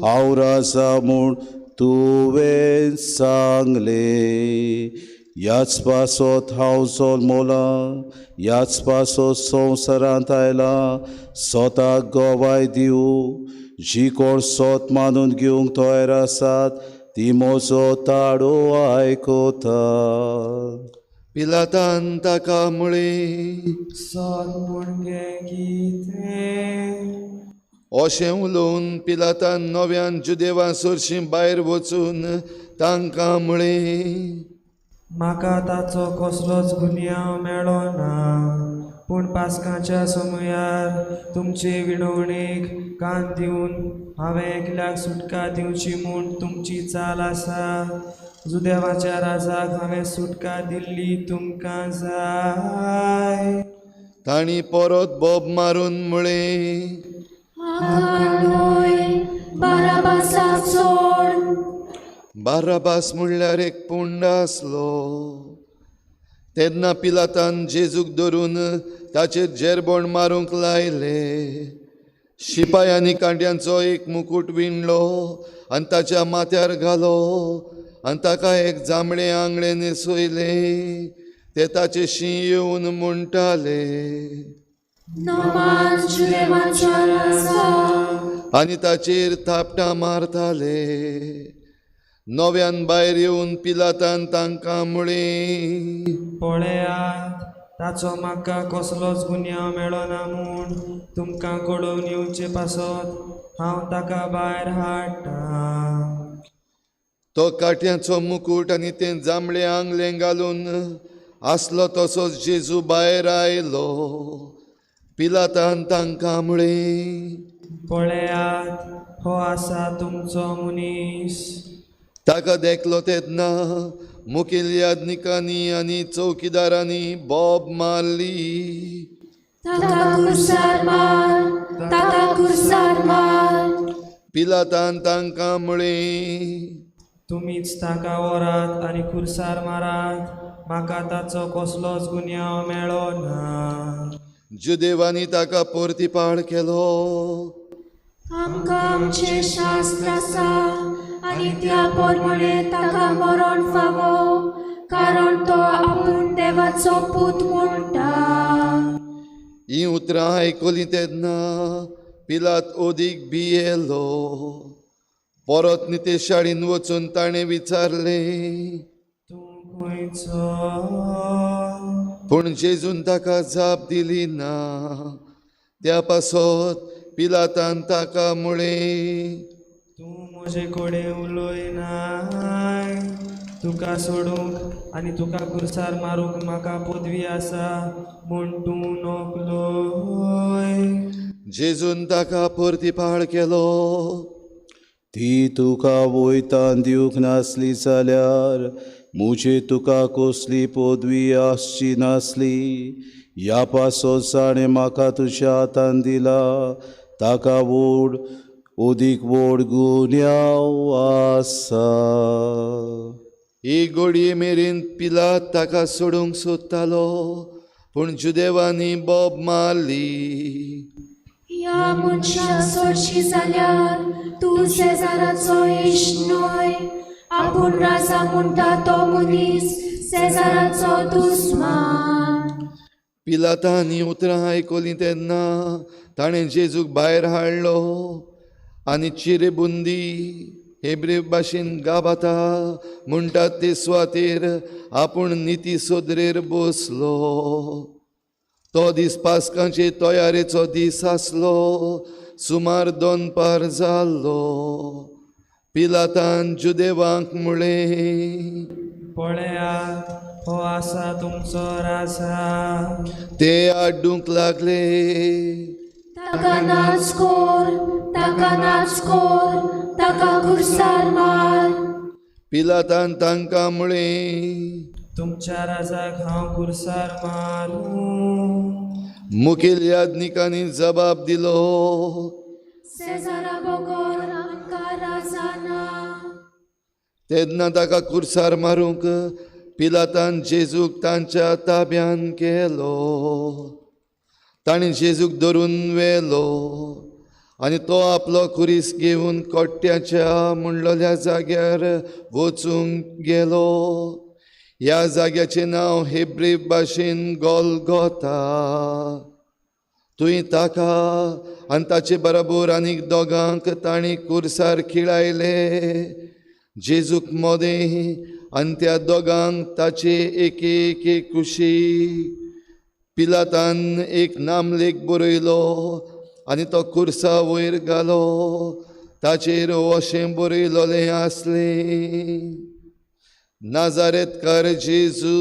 हांव राजा म्हूण तुवें सांगलें. ह्याच पासत हांव जल्मलां, ह्याच पासत संवसारांत आयलां स्वताक गोवाय दिवं. जी कोण सोत मानून घेवंक तयार आसात ती म्हजो ताडो आयकता. पिलातान ताका म्हळें, सोद मुणगे कितें. अशें उलोवन पिलातान नव्यान जुदेवां सरशीं भायर वचून तांकां म्हळें, म्हाका ताचो कसलोच गुन्यांव मेळ्ळो ना. पूण पास्काच्या समयार तुमचे विणवणेक कान दिवन हांवें एकल्याक सुटका दिवची म्हूण तुमची चाल आसा. जुदेवाच्या राजाक हांवें सुटका दिल्ली तुमकां जाय. तांणी परत बोब मारून म्हळें, बाराबासाक सोड. बाराबास म्हणल्यार एक पुंड आसलो. तेन्ना पिलातान जेजूक धरून ताचेर जेरबोण मारूंक लायले. शिपायांनी कांट्यांचो एक मुकूट विणलो आनी ताच्या माथ्यार घालो आनी ताका एक जांबळे आंगळे न्हेसयले. ते ताचे शीं येवन म्हणटाले, आनी ताचेर थापटां मारताले. नव्यान भायर येवन पिलातान तांकां म्हळें, पळयात, ताचो म्हाका कसलोच गुन्यांव मेळ्ळो ना म्हूण तुमकां कळोवन येवचे पासत हांव ताका भायर हाडटां. तो काट्याचो मुकूट आनी तें जांबळे आंगलें घालून आसलो तसोच जेजू भायर आयलो. पिलातान तांकां म्हळें, पळयात, हो आसा तुमचो मनीस. ताका देखलो तेन्ना मुखेल याज्ञिकांनी आनी चौकीदारांनी बोब मारली. पिलातान तांकां म्हळें, तुमीच ताका व्हरात आनी खुर्सार मारात. म्हाका ताचो कसलोच गुन्यांव मेळ्ळो ना. जुदेवांनी ताका परतीपाळ केलो. आमकां आमचे शास्त्र आसा आनी त्या प्रमाणे ताका मरण फावो, कारण तो आपूण देवाचो पूत म्हणटा. हीं उतरां आयकलीं तेन्ना पिलात ओदीक भियेलो. परत नितेशाळीन वचून ताणें विचारलें, तूं खंयचो. पूण जेजून ताका जाप दिली ना. त्या पासत पिलातान ताका म्हळें, तूं म्हजे कडेन उलयनाय. तुका सोडूंक आनी तुका खुर्सार मारूंक म्हाका पदवी आसा म्हूण तूं नकलोय. जेजून ताका परतीपाळ केलो. ती तुका वयतान दिवंक नासली जाल्यार मुझे तुका कसली पदवी आसची नासली ह्या पासत जाणें म्हाका तुज्या हातान दिला ताका ओदीक व्हड गुन्यांव आसा. ही घडये मेरेन पिलात ताका सोडूंक सोदतालो पूण जुदेवांनी बोब मारली. ह्या मनशा सोडशी जाल्यार तूं सेजाराचो इश्ट न्हय. आपूण राजा म्हणटा तो मनीस सेजाराचो दुस्मान. पिलातान ही उतरां आयकलीं तेन्ना ताणें जेजूक भायर हाडलो आनी चिरेबुंदी हेब्रेव भाशेन गाबाता म्हणटात ते सुवातेर आपूण निती सोदरेर बसलो. तो दीस पास्कांचे तयारेचो दीस आसलो. सुमार 2 पार जाल्लो. पिलातान जुदेवांक म्हळें, पळयात हो आसा तुमचो राजा. ते आड्डूंक लागले. ताका नाच कोर, ताका नाच कोर, ताका खुर्सार मार. पिलातान तांकां म्हळें, तुमच्या राजाक हांव खुर्सार मारूं. मुखेल याजनिकांनी जबाब दिलो, सेजारा बगोर आमकां राजा ना. तेन्ना ताका खुर्सार मारूंक पिलातान जेजूक तांच्या ताब्यान केलो. ताणें जेजूक धरून व्हेलो आनी तो आपलो खुरीस घेवन कोट्ट्याच्या म्हणलोल्या जाग्यार वचूंक गेलो. ह्या जाग्याचें नांव हेब्रेव भाशेन गोलगोथा. थंय ताका आनी ताचे बरोबर आनीक दोगांक तांणी खुर्सार खिळायले. जेजूक मोदें आनी त्या दोगांक ताचे एक कुशीक. पिलातान एक नामलेख बरयलो आनी तो खुर्सा वयर घालो. ताचेर अशें बरयलोलें आसलें, नाजारेतकार जेजू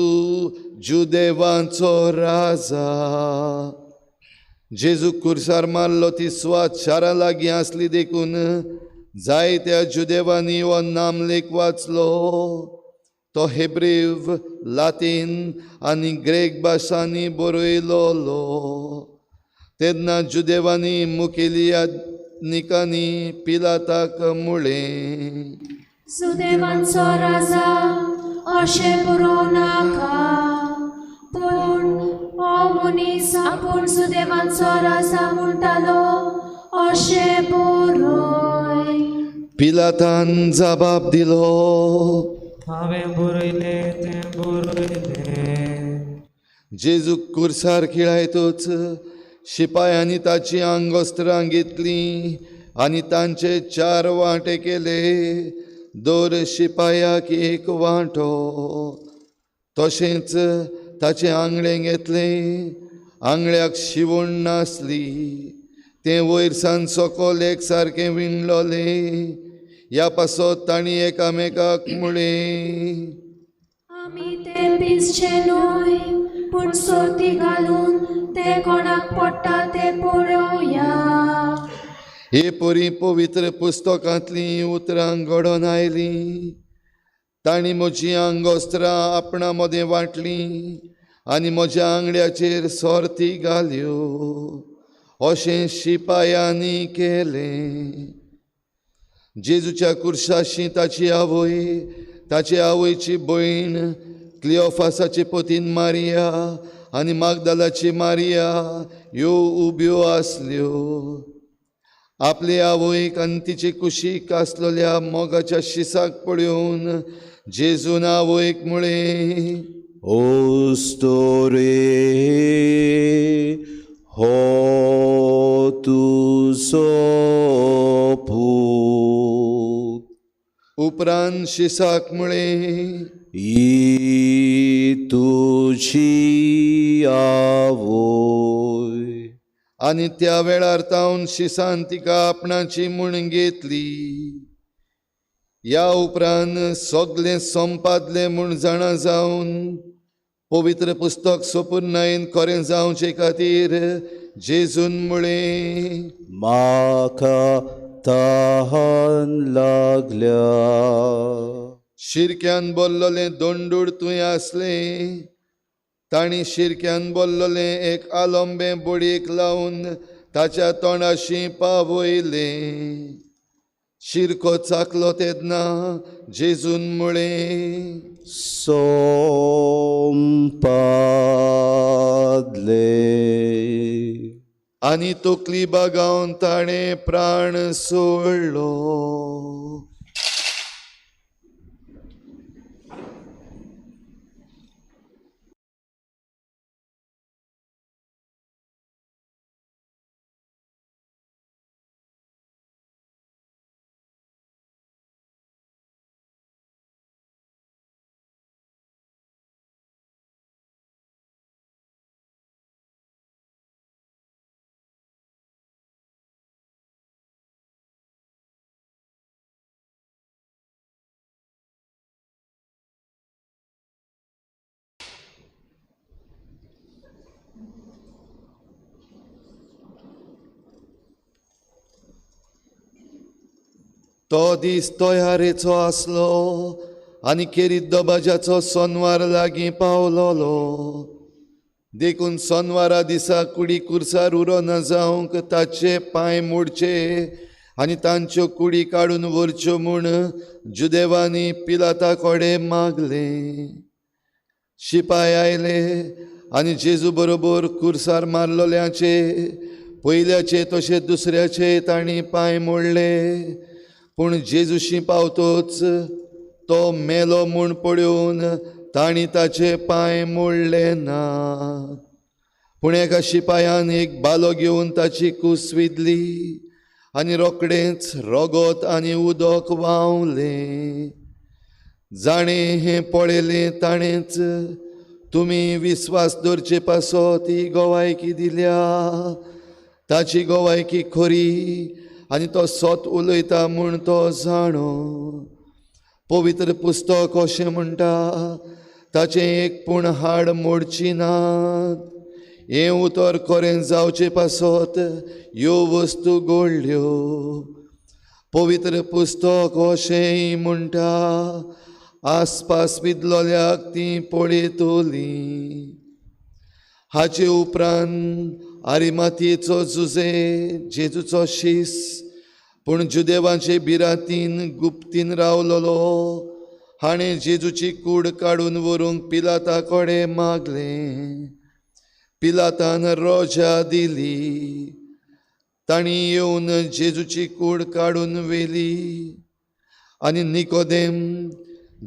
जुदेवांचो राजा. जेजू खुर्सार मारलो ती सुवात शारा लागीं आसली देखून जायत्या जुदेवांनी हो नामलेख वाचलो. तो हेब्रेव, लातीन आनी ग्रेक भाशांनी बरयलोलो. तेन्ना जुदेवांनी मुखेली याजनिकांनी पिलाताक म्हळें, सुदेवांचो राजा अशें बरोवं नाका. पूण हो मनीस आपूण सुदेवांचो राजा म्हणटालो अशें बरोय. पिलातान जबाब दिलो, हांवें बरयलें तें बरयलें. जेजूक खुर्सार खिळायतूच शिपायांनी ताची आंगोस्त्रां घेतलीं आनी तांचे 4 वांटे केले. दर शिपायाक एक वांटो. तशेंच ताचे आंगडे घेतले. आंगड्याक शिवण नासली. तें वयर सावन सकयल एक सारकें विणलोलें. ह्या पासत तांणी एकामेकाक म्हळें, आमी ते पिसचे न्हय, पूण सोती घालून ते कोणाक पडटा ते पळोवया. हे परी पवित्र पुस्तकांतलीं उतरां घडोवन आयलीं. तांणी म्हजीं आंगोस्त्रां आपणा मदें वांटलीं आनी म्हज्या आंगड्याचेर सोरती घाल्यो. अशें शिपायांनी केलें. जेजूच्या खुर्साशी ताची आवय, ताचे आवयची भयण, क्लिओफासाची पतीन मारिया आनी मागदालाची मारिया ह्यो उब्यो आसल्यो. आपले आवयक आनी तिचे कुशीक आसलेल्या मोगाच्या शिसाक पळोवन जेजून आवयक म्हळें, ओस्तोरे हो तुजो पूत. उपरांत शिसाक म्हळें, ही तुजी आवय. आनी त्या वेळार तावन शिसान तिका आपणाची म्हूण घेतली. ह्या उपरांत सगलें संपादलें म्हूण जाणा जावन पवित्र पुस्तक सोपूर्णायेन खरें जावचे खातीर जेजून म्हळें, म्हाका तहान लागल्या. शिरक्यान बोल्लोले दोंडूड तुवें आसलें. ताणी शिरक्यान बोल्लोले एक आलंबे बोडयेक लावन ताच्या तोंडाशी पावयलें. शिरको चाकलो तेदना जेजून म्हळें, सोंपादले. आनी तकली बागावन ताणें प्राण सोडलो. तो दीस तोयारेचो आसलो आनी खेरीत दोबाज्याचो सोनवार लागीं पावलोलो. देखून सोनवारा दिसा कुडी कुर्सार उरो न जावंक ताचे पांय मोडचे आनी तांच्यो कुडी काडून व्हरच्यो म्हूण जुदेवांनी पिलाता कडेन मागलें. शिपाय आयले आनी जेजू बरोबर कुर्सार मारलोल्याचे पयल्याचे तशे दुसऱ्याचे तांणी पांय मोडले. पूण जेजूशी पावतोच तो मेलो म्हूण पळोवन तांणी ताचे पांय मोडले ना. पूण एका शिपायान एक बालो घेवन ताची कूस विधली आनी रोखडेंच रगत आनी उदक व्हांवलें. जाणें हें पळयलें ताणेंच, तुमी विस्वास दवरचे पासत ही गोवायकी दिल्या. ताची गोवायकी खरी आनी तो सोत उलयता म्हूण तो जाणो. पवित्र पुस्तक अशें म्हणटा, ताचें एक पूण हाड मोडची नात. हें उतर खरें जावचे पासत ह्यो वस्तू घडल्यो. पवित्र पुस्तक अशेंय म्हणटा, आसपास विदलोल्याक ती पळयतली. हाचे उपरांत आरिमाथयेचो जुजे जेजूचो शीस पूण जुदेवांचे बिरातीन गुप्तीन रावलोलो. हाणें जेजूची कूड काडून व्हरूंक पिलाता कडेन मागलें. पिलातान रोजा दिली. तांणी येवन जेजूची कूड काडून व्हेली. आनी निकोदेम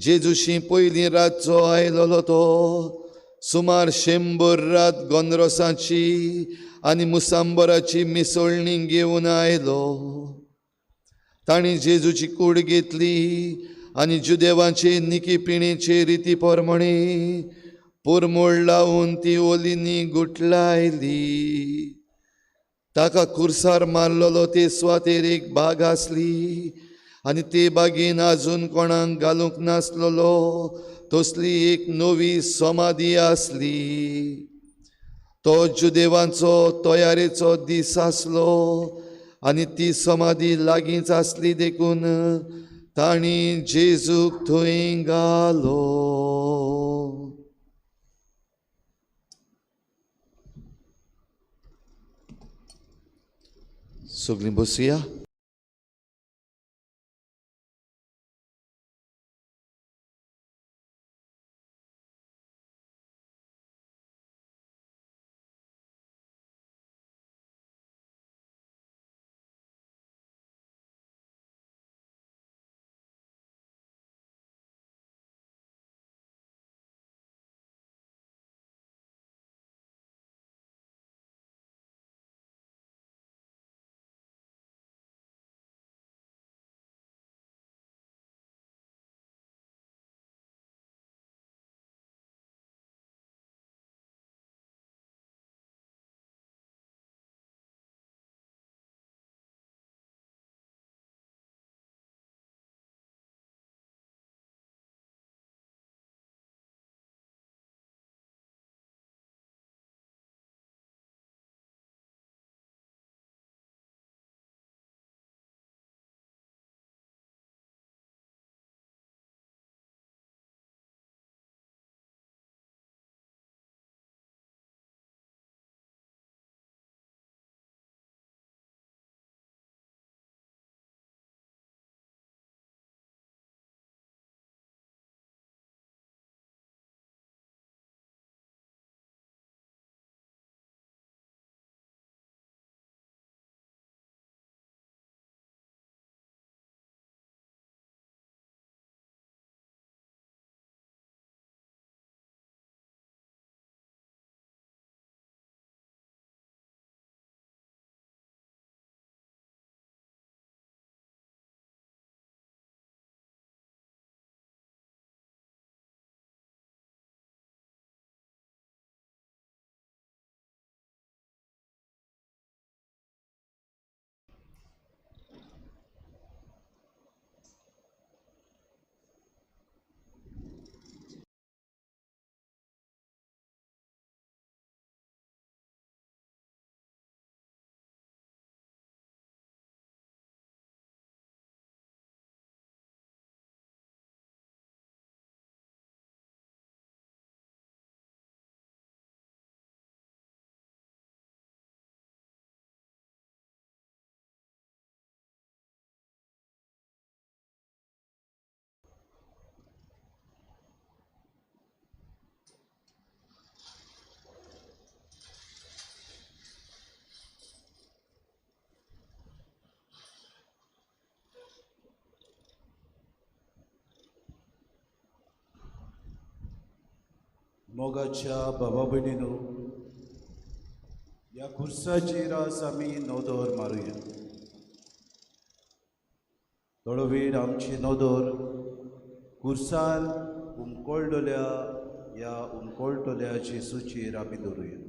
जेजूशी पयलीं रातचो आयलोलो तो सुमार 100 रात गोनरोसाची आनी मुसांबराची मिसळणी घेवन आयलो. तांणी जेजूची कूड घेतली आनी जुदेवांचे निकीपिणेचे रिती प्रमाणे पुरमोळ लावून ती ओलींनी गुटलायली. ताका कुर्सार मारलोलो ते सुवातेर एक बाग आसली आनी ते बागेन आजून कोणाक घालूंक नासलोलो तसली एक नवी समाधी आसली. तो जुदेवांचो तयारेचो दीस आसलो आनी ती समाधी लागींच आसली देखून तांणी जेजूक थंय घालो. सगळीं बसुया. मोगाच्या बाबा भयणीनो, ह्या खुर्साचेर आज आमी नोदोर मारुया. थोडो वेळ आमची नोदोर खुर्सार उमकोळटल्या ह्या उमकोळटल्या जेजूचेर आमी दवरुया.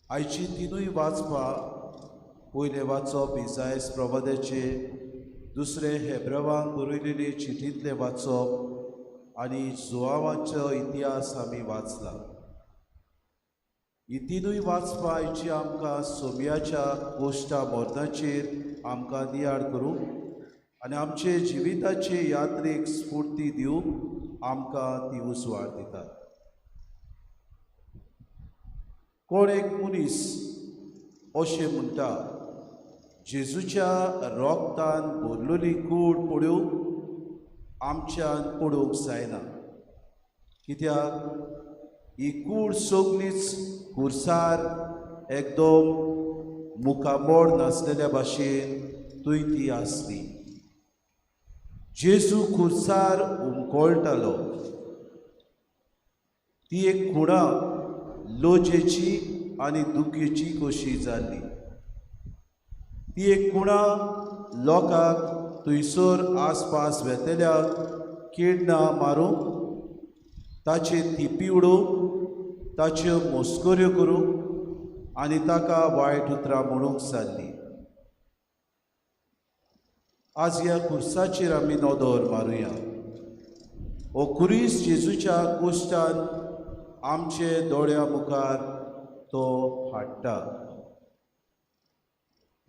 आयची तिनूय वाचपां पयलें वाचप इसायास प्रवाद्याचे, दुसरें हेब्रेवांक बरयलेले चिठींतलें वाचप आनी जोआवाचो इतिहास आमी वाचला. ही तिनूय वाचपां आयची आमकां सोम्याच्या गोश्टा मोर्नाचेर आमकां नियाळ करूंक आनी आमचे जिविताचे यात्रेक स्फूर्ती दिवंक आमकां ती उजवाड दितात. कोण एक मनीस अशें म्हणटा, जेजूच्या रोगतान भरलेली कूड पळोवंक आमच्यान पडोवंक जायना, कित्याक ही कूड सगळीच खुर्सार एकदम मुखामोड नासलेल्या भाशेन थंय ती आसली. जेजू खुर्सार उमकोळटालो. ती एक खुणा लोजेची आनी दुखेची कशी जाल्ली. ती एक खुणा लोकांक थंयसर आसपास वेतेल्याक किडनां मारूंक, ताचे तिपी उडोवंक, ताच्यो मस्कऱ्यो करूंक आनी ताका वायट उतरां म्हणूंक जाल्ली. आज ह्या खुर्साचेर आमी नोदोर मारुया. हो खुरीस जेजूच्या गोश्टान आमचे दोळ्या मुखार तो हाडटा.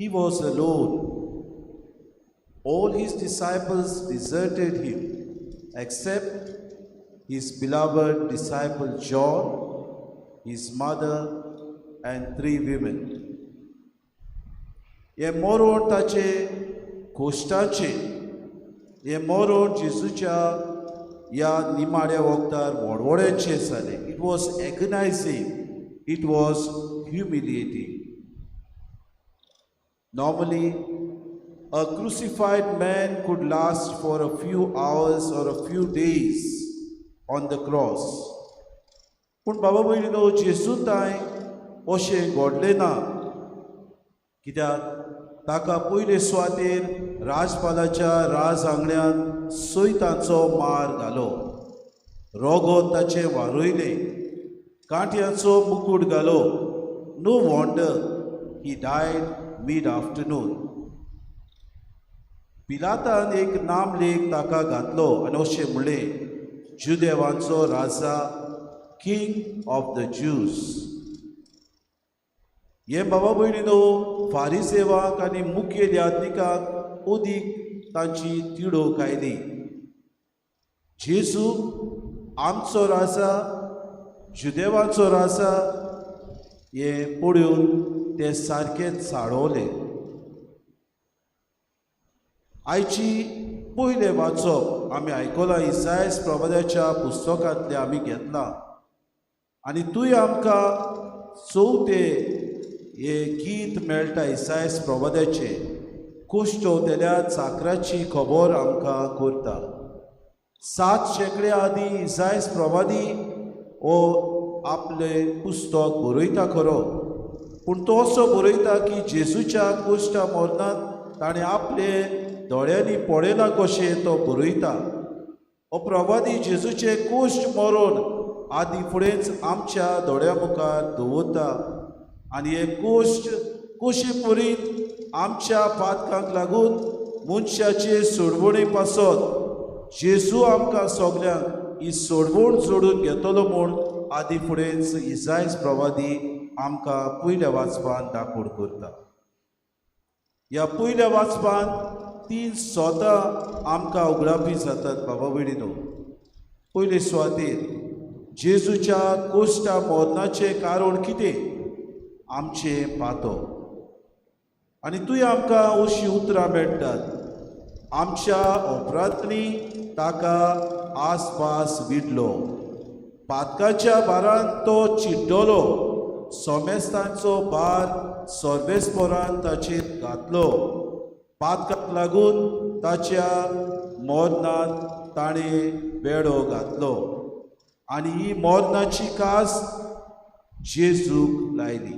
He was alone. All his disciples deserted him, except his beloved disciple John, his mother, and 3 women. हे मोरोण ताचे गोश्टाचे, हे मोरोण जेजूच्या ह्या निमाड्या वखदार व्हडव्हड्याचें जालें. It was agonizing. It was humiliating. Normally, a crucified man could last for a few hours or a few days on the cross. पूण बाबा भयणीनो, जेजू थंय अशें घडलें ना, कित्याक ताका पयले सुवातेर राजपालाच्या राज आंगण्यान सोयतांचो मार घालो, रोगोन ताचे वारोयले, कांट्याचो मुकूट घालो. नो वॉन्डर ही डायड मिड आफ्टरनून. पिलातान एक नामलेख ताका घातलो आनी अशें म्हणलें, जुदेवांचो राजा, किंग ऑफ द ज्यूज. हे बाबा भयणीनो, फारिसेवाक आनी मुखेल यात्रिकांक ओदीक तांची तिडोक आयली. जेजू आमचो राजा, जुदेवांचो राजा हे पळोवन ते सारकेच साडवले. आयची पयले वाचप आमी आयकलां इसायास प्रवाद्याच्या पुस्तकांतलें आमी घेतलां आनी तुय आमकां चवथें हे गीत मेळटा इसायास प्रवाद्याचे. कुश्टवतेल्या चाकराची खबर आमकां करता. 7 शेंकड्या आदीं इसायास प्रवादी हो आपलें पुस्तक बरयता खरो, पूण तो असो बरयता की जेजूच्या कुश्टा मोर्नांत ताणें आपले दोळ्यांनी पळयलां कशें तो बरयता. हो प्रवादी जेजूचे कुश्ट मरोन आदी फुडेंच आमच्या दोळ्या मुखार दवरता आनी हे कुश्ट कशे परीत आमच्या पातकांक लागून मनशाचे सोडवणे पासत जेजू आमकां सगल्यांक ही सोडवण जोडून घेतलो म्हूण आदी फुडेंच इसायास प्रवादी आमकां पयल्या वाचपान दाखोवड करता. ह्या पयल्या वाचपान 3 सोतां आमकां उगडापी जातात बाबा भयणीनो. पयले सुवातेर जेजूच्या कोश्टा मोर्नाचें कारण कितें? आमचें पातक. आनी तुय आमकां अशीं उतरां मेळटात. आमच्या अपराधनी ताका आसपास विडलो, पातकाच्या बारान तो चिड्डलो, सोमेस्तांचो बार सोर्बेस्पोरान ताचेर घातलो, पातकाक लागून ताच्या मोरनांत ताणें बेडो घातलो आनी ही मोरनाची कास जेजूक लायली.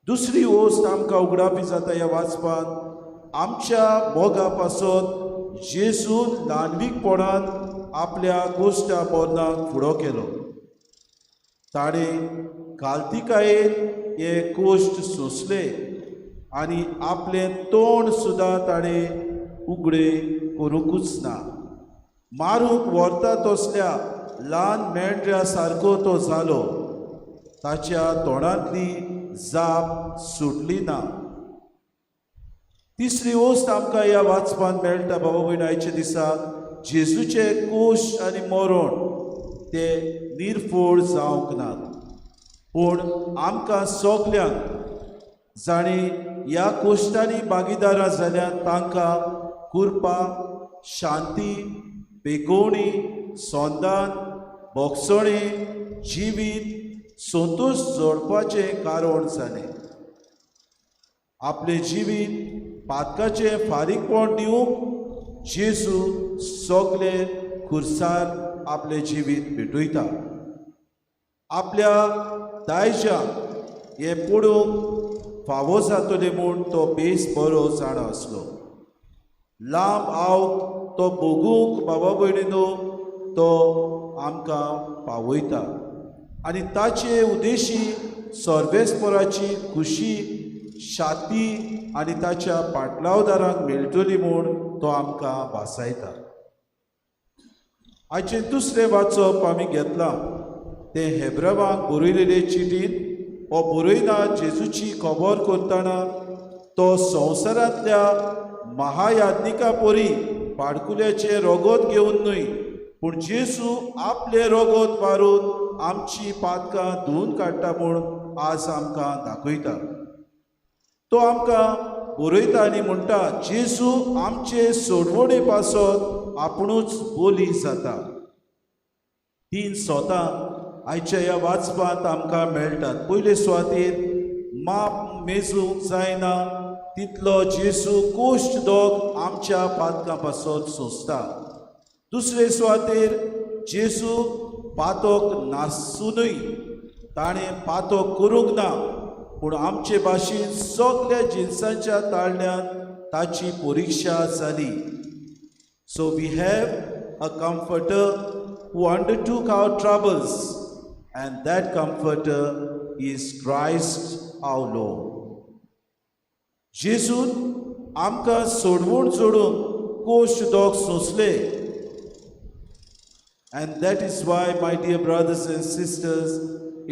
दुसरी वोस्त आमकां उगडापी जाता ह्या वाचपान आमच्या मोगा पासत जेजून ल्हानवीकपणान आपल्या गोश्टा मोरनाक फुडो केलो. ताणें घालतिकायेन हे गोश्ट सोंसले आनी आपलें तोंड सुद्दां ताणें उगडें करूंकूच ना. मारूंक व्हरता तसल्या ल्हान मेंढऱ्या सारको तो जालो. ताच्या तोंडांतली जाप सुटली ना. तिसरी वोस्त आमकां ह्या वाचपान मेळटा बाबा भयण आयच्या दिसा जेजूचे कोश आनी मरण ते निर्फोड जावंक नात. पूण आमकां सगल्यांक जाणी ह्या कोश्टांनी भागीदारां जाल्यात तांकां कृपा, शांती, बेगोवणी, सोंदान, बोगसणें, जिवीत, संतोश जोडपाचें कारण जालें. आपलें जिवीत पातकाचें फारीकपण दिवंक जेजू सगले खुर्सार आपलें जिवीत भेटयता. आपल्या दायजाक हें पडूंक फावो जातलें म्हूण तो बेस बरो जाणो आसलो. लांब आवक तो बगूंक बाबा भयणीनो तो आमकां पावयता आनी ताचे उद्देशी सर्वेस्पराची खुशी, शांती आनी ताच्या पाटलावदारांक मेळटली म्हूण तो आमकां भासायता. आयचे दुसरें वाचप आमी घेतलां तें हेब्रेवांक बरयलेले चिटीन. हो बरयना जेजूची खबर करतना तो संवसारांतल्या महायाज्ञिका परी पाडकुल्याचें रोगोत घेवन न्हय पूण जेजू आपलें रोगोत मारून आमची पातकां धुवन काडटा म्हूण आज आमकां दाखयता. तो आमकां बरयता आनी म्हणटा जेजू आमचे सोडवणे पासत आपुणूच बोली जाता. 3 सोतां आयच्या ह्या वाचपांत आमकां मेळटात. पयले सुवातेर माप मेजूंक जायना तितलो जेजू कोश्ट दोग आमच्या पातकां पासत सोंसता. दुसरे सुवातेर जेजू पातोक नासूनय ताणें पातोक करूंक ना पूण आमचे भाशेन सगल्या जिन्सांच्या ताळण्यांत ताची परिक्षा जाली. So we have a comforter who undertook our troubles, and that comforter is Christ our Lord. जेजून आमकां सोडवून जोडूंक कोश्ट दोग सोंसले. And that is why, my dear brothers and sisters,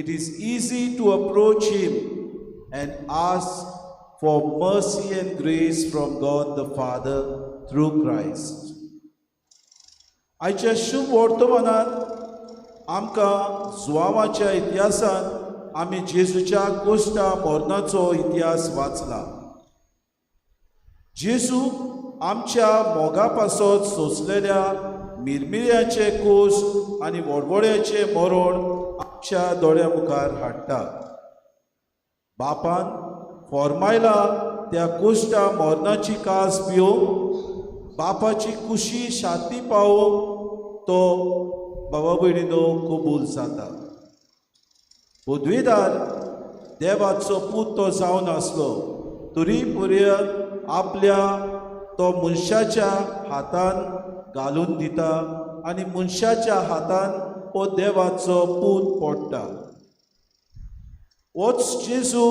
it is easy to approach Him and ask for mercy and grace from God the Father through Christ. आयच्या शुभ वर्तमानात आमकां जुवांवाच्या इतिहासांत आमी जेजूच्या कोश्टा मरणाचो इतिहास वाचला. जेजू आमच्या मोगा पासत सोंसलेल्या मिरमिऱ्याचे कोश्ट आनी व्हडव्हड्याचे मरण आमच्या दोळ्या मुखार हाडटा. बापान फॉर्मायला त्या कोश्टा मरणाची कास पिवूंक बापाची खुशी शांती पावोवंक तो बाबा भयणीनो कबूल जाता. पदवीदार देवाचो पूत तो जावन आसलो तरी पर्यंत आपल्या तो मनशाच्या हातान घालून दिता आनी मनशाच्या हातान हो देवाचो पूत पडटा. होच जेजू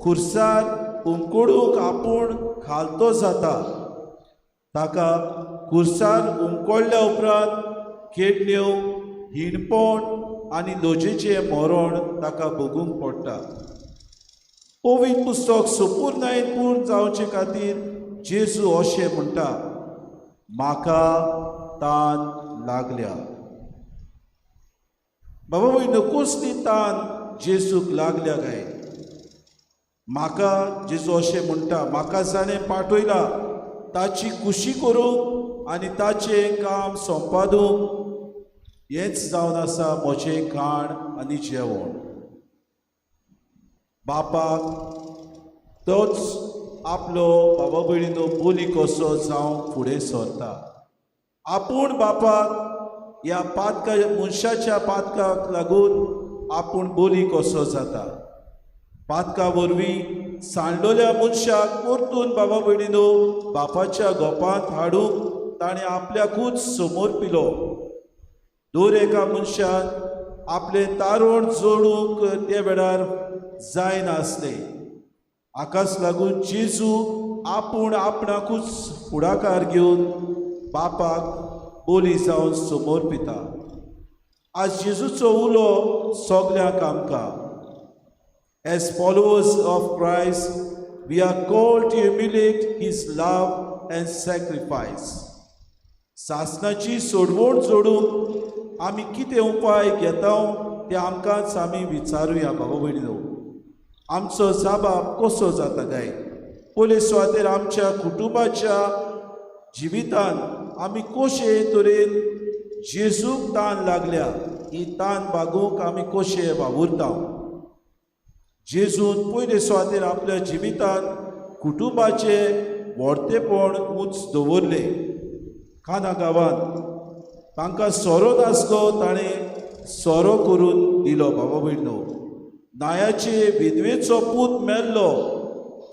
खुर्सार उमकडूंक आपूण खालतो जाता. ताका खुर्सार उमकोळ्ळ्या उपरांत खेडण्यो, हिणपण आनी लोजेचें मरण ताका भोगूंक पडटा. पवित्र पुस्तक संपूर्णायेन पूर्ण जावचे खातीर जेजू अशें म्हणटा, म्हाका तान लागल्या. बाबा भयणीनो, कसली तान जेजूक लागल्या काय? म्हाका जेजू अशें म्हणटा, म्हाका जाणें पाठयला ताची खुशी करूंक आनी ताचें काम संपादूंक हेंच जावन आसा म्हजें खाण आनी जेवण. बापाक तोच आपलो बाबा भयणीनो बोली कसो जावं फुडें सरता. आपूण बापाक ह्या पातका मनशाच्या पातकाक लागून आपूण बोली कसो जाता. पातका वरवीं सांडलोल्या मनशाक परतून बाबा भयणीनो बापाच्या गोपांत हाडूंक ताणें आपल्याकूच समोर पिलो. दर एका मनशान आपले तारण जोडूंक ते वेळार जायनासलें. हाकाच लागून जेजू आपूण आपणाकूच फुडाकार घेवन बापाक बोली जावन समोर पिता. आज जेजूचो उलो सगल्यांक आमकां. As followers of Christ, we are called to emulate his love and sacrifice. सासनाची सोडवण जोडूंक आमी कितें उपाय घेता ते आमकांच आमी विचारुया बाबा भयणीनो. आमचो जाबाब कसो जाता काय. पयले सुवातेर आमच्या कुटुंबाच्या जिवितान आमी कशे तरेन जेजूक तान लागल्या ही तान बागोवंक आमी कशे वावुरता. जेजून पयले सुवातेर आपल्या जिवितान कुटुंबाचे व्हडतेपण उंच दवरले. काना गांवांत तांकां सोरो नासलो ताणें सोरो करून दिलो बाबा भयणीनो. नायाचे विधवेचो पूत मेल्लो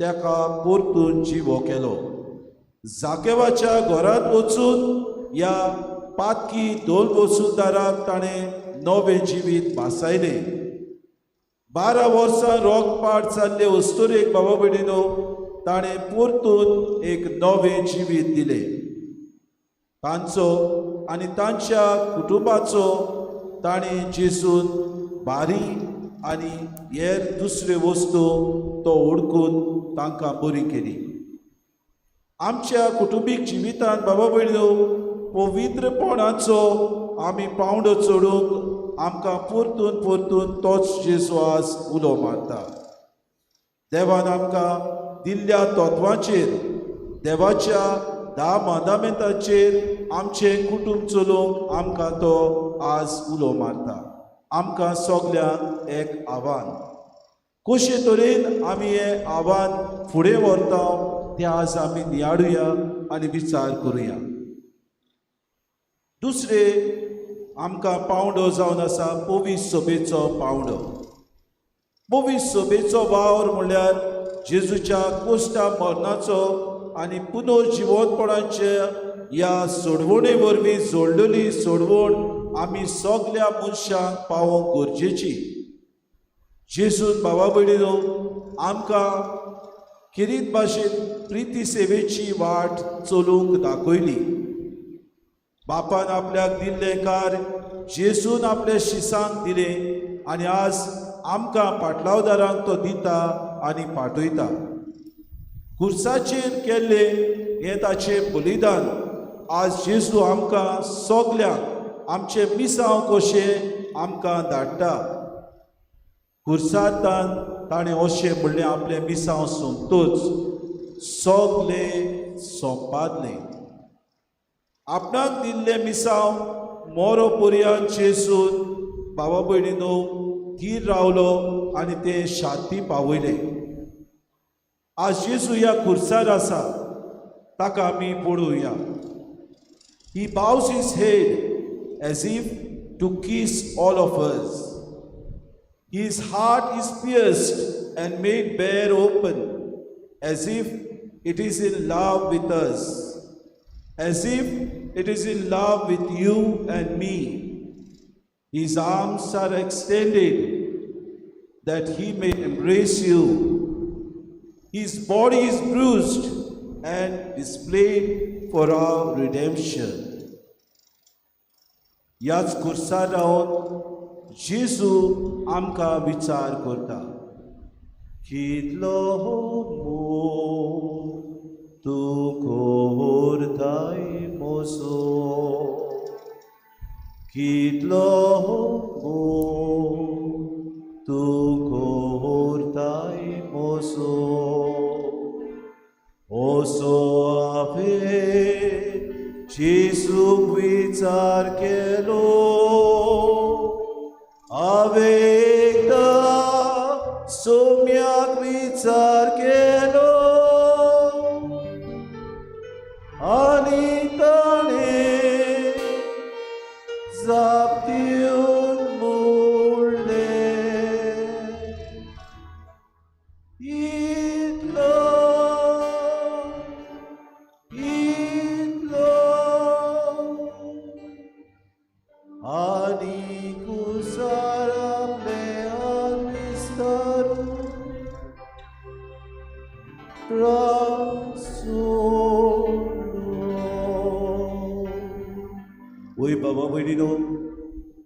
ताका परतून जिवो केलो. जाकेवाच्या घरांत वचून ह्या पातकी दोन वसुलदाराक ताणें नवें जिवीत भासायलें. 12 वर्सां रोगपाट जाल्ले वस्तुरेक बाबा भयणीनो ताणें परतून एक नवें जिवीत दिलें. तांचो आनी तांच्या कुटुंबाचो ताणें जेजून बारी आनी हेर दुसरे वस्तू तो ओळखून तांकां बरी केली. आमच्या कुटुंबीक जिवितांत बाबा भयणीनो पवित्रपणाचो आमी पावंडो चडूंक आमकां परतून परतून तोच जेजू आज उलो मारता. देवान आमकां दिल्ल्या तत्वांचेर देवाच्या 10 मांदामेंतांचेर आमचें कुटुंब चलोवंक आमकां तो आज उलो मारता. आमकां सगल्यांक एक आव्हान. कशे तरेन आमी हें आव्हान फुडें व्हरता तें आज आमी नियाडुया आनी विचार करुया. दुसरे आमकां पावंडो जावन आसा पोवीस सभेचो पावंडो. पोवीस सभेचो वावर म्हणल्यार जेजूच्या कोश्टा मरणाचो आनी पुनर्जिवनपणाच्या ह्या सोडवणे वरवीं जोडलेली सोडवण आमी सगल्या मनशांक पावोवंक गरजेची. जेजून बाबा भयणीनो आमकां किरीत भाशेन प्रिती सेवेची वाट चलोवंक दाखयली. बापान आपल्याक दिल्लें कार्य जेजून आपल्या शिसांक दिलें आनी आज आमकां पाटलावदारांक तो दिता आनी पाठयता. खुर्साचेर केल्लें हें ताचें बलिदान आज जेजू आमकां सगल्यांक आमचे मिसांव कशें आमकां धाडटा. खुर्सातान ताणें अशें म्हणलें आपलें मिसांव सोंपतूच सगलें सोंपादलें. आपणाक दिल्लें मिसांव मोरो पर्यंत जेजून बाबा भयणीनो थीर रावलो आनी तें शांती पावयलें. आज जेजू ह्या खुर्सार आसा ताका आमी पळोवया. He bows his head as if to kiss all of us. His heart is pierced and made bare open, as if it is in love with us, as if it is in love with you and me. His arms are extended that he may embrace you. His body is bruised and displayed for our redemption. याच खुर्सार रावन जेजू आमकां विचार करता. कितलो मोग तूं करताय moso, कितलो मोग तूं करताय मोसो. ओसो हांवें जेजूक विचार केलो, हांवें एकदां सोम्याक विचार केलो. वय बाबा भयणीनो,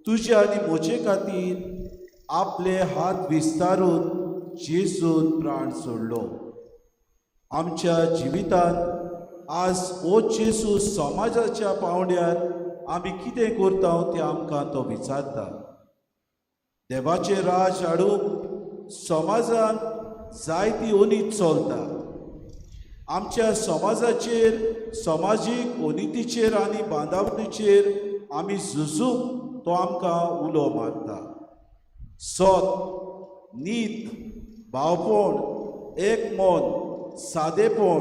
तुजे आनी म्हजे खातीर आपले हात विस्तारून जेजून प्राण सोडलो. आमच्या जिवितांत आज हो जेजू समाजाच्या पावंड्यार आमी कितें करता तें आमकां तो विचारता. देवाचें राज हाडूंक समाजांत जायती ओनीत चलता. आमच्या समाजाचेर, समाजीक ओनितीचेर आनी बांदावळीचेर आमी झुजूंक तो आमकां उलो मारता. सत, नीत, भावपण, एकमन, सादेपण,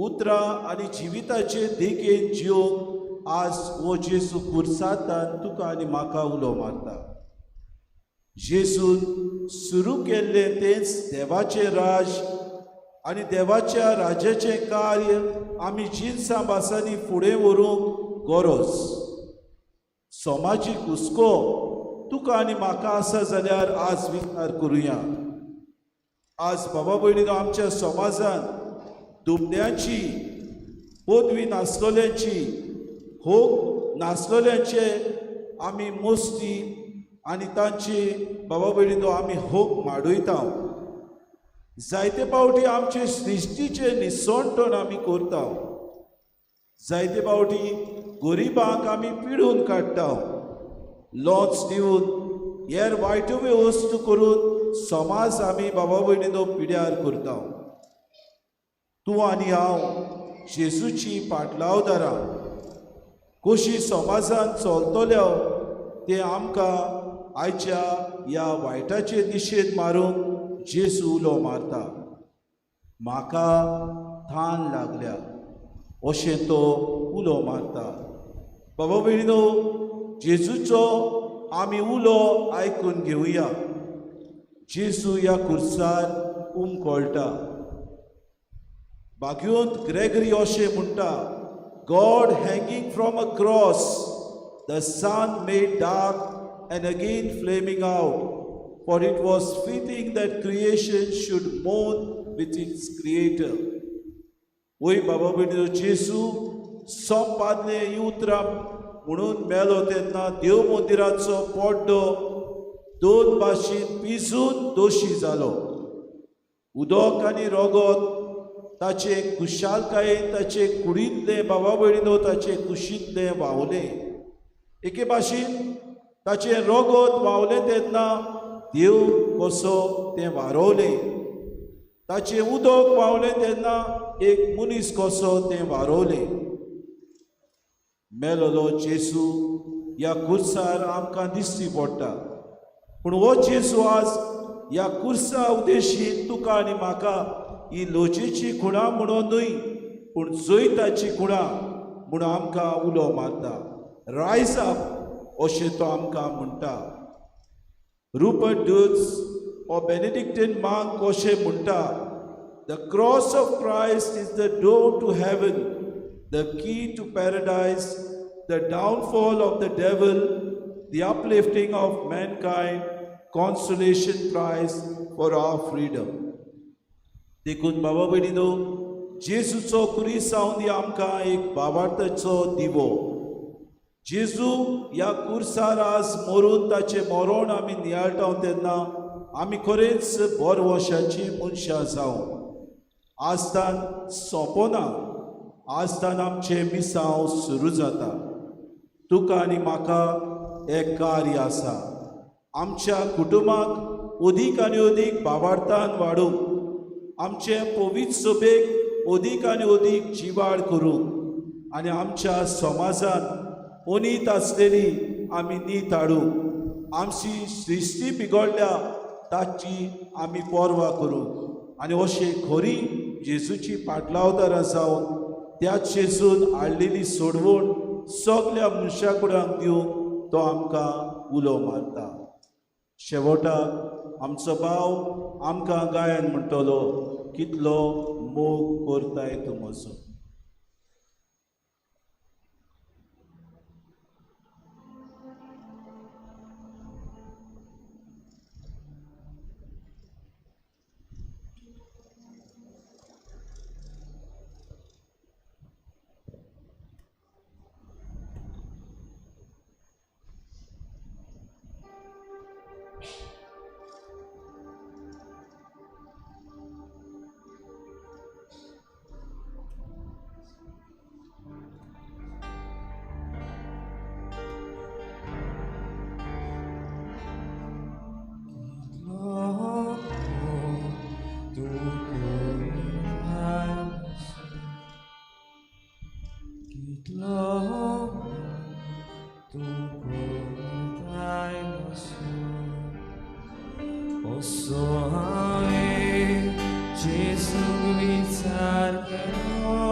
उतरां आनी जिविताचे देखेन जिवंक आज हो जेजू खुर्सादान तुका आनी म्हाका उलो मारता. जेजून सुरू केल्लें तेंच देवाचें राज आनी देवाच्या राजाचें कार्य आमी जिनसां भासांनी फुडें व्हरूंक गरज. समाजीक हुस्को तुका आनी म्हाका आसा जाल्यार आज विचार करुया. आज बाबा भयणीनो, आमच्या समाजांत दुबद्यांची, पदवी नासलोल्यांची, होक नासलोल्यांचे आमी मोस्ती आनी तांची बाबा भयणीनो आमी होक माडयता. जायते फावटी आमचे सृश्टीचे निसणटण आमी करता. जायते फावटी गरिबांक आमी पिडून काडटा. लॉन्स दिवन हेर वायटवे वस्तू करून समाज आमी बाबा भयणीनो पिड्यार करता. तूं आनी हांव जेजूची पाटलावदारां कशी समाजांत चलतल्यो तें आमकां आयच्या ह्या वायटाचे दिशेन मारूंक जेजू उलो मारता. म्हाका थान लागल्या अशें तो उलो मारता. बाबा भयणीनो, जेजूचो आमी उलो आयकून घेवया. जेजू ह्या खुर्सार उमखळटा. भाग्योंत ग्रेगरी अशें म्हणटा, God hanging from a cross, the sun made dark and again flaming out, for it was fitting that creation should mourn with its creator. वय बाबा भयणीनो, जेजू सोंपादले ही उतरां म्हणून मेलो तेन्ना देव मंदिराचो पड्डो दोन भाशेन पिजून दोशी जालो. उदक आनी रगत ताचे खुशालकायेन ताचे कुडींतले बाबा भयणीनो ताचे कुशींतले व्हांवले. एके भाशेन ताचे रगत व्हांवलें तेन्ना देव कसो तें वारवलें. ताचें उदक व्हांवलें तेन्ना एक मनीस कसो तें वारवलें. मेलोलो जेजू ह्या खुर्सार आमकां दिश्टी पडटा. पूण हो जेजू आज ह्या खुर्सा उद्देशीन तुका आनी म्हाका ही लोचेची खुणां म्हणून न्हय, पूण जैताची खुणां म्हूण आमकां उलो मारता. रायज अप अशें तो आमकां म्हणटा. रुपर्ट ड्यूक्स हो बेनेडिक्टीन मांक अशें म्हणटा, The cross of Christ is the door to heaven, the key to paradise, the downfall of the devil, the uplifting of mankind, consolation prize for our freedom. देखून बाबा भयणीनो, जेजूचो क्रूस हांव आमकां एक भावार्थाचो दिवो. जेजू ह्या क्रूसार आज मरून ताचें मरण आमी नियाळटा तेन्ना आमी खरेंच बरवशाची मनशां जावं. आजतान सोंपना, आजतान आमचें मिसांव सुरू जाता. तुका आनी म्हाका एक कार्य आसा. आमच्या कुटुंबाक अदीक आनी अदीक भावार्थान वाडूंक, आमचे पवित्र सभेक अदीक आनी अदीक जिवाड करूंक आनी आमच्या समाजांत अनीत आसलेली आमी नीत हाडूंक, आमची सृश्टी बिगडल्या ताची आमी पर्वा करूंक आनी अशें खरी जेजूची पाटलावदारां जावन त्याच जेजून हाडलेली सोडवण सगल्या मनशाकुडांक दिवंक तो आमकां उलो मारता. शेवटाक आमचो भाव आमकां गायन म्हणटलो, कितलो मोग करताय तूं म्हजो. तूं कोताय असो हांवें जेजूक विचार केलो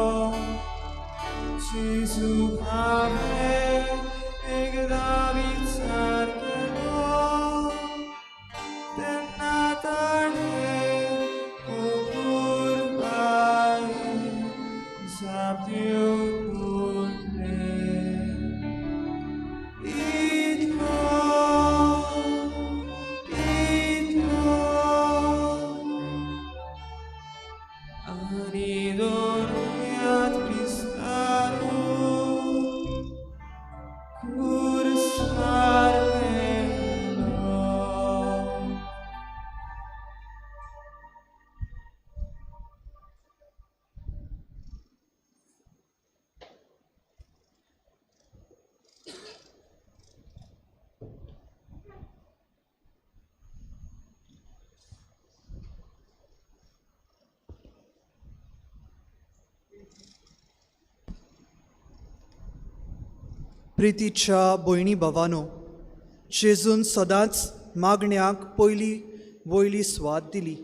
जेजूक हांवें एकदां विचार केलो तेन्ना ताणें कुर्बान जाप दिवन प्रितीच्या भयणी भावानो, जेजून सदांच मागण्यांक वयली स्वाद दिली.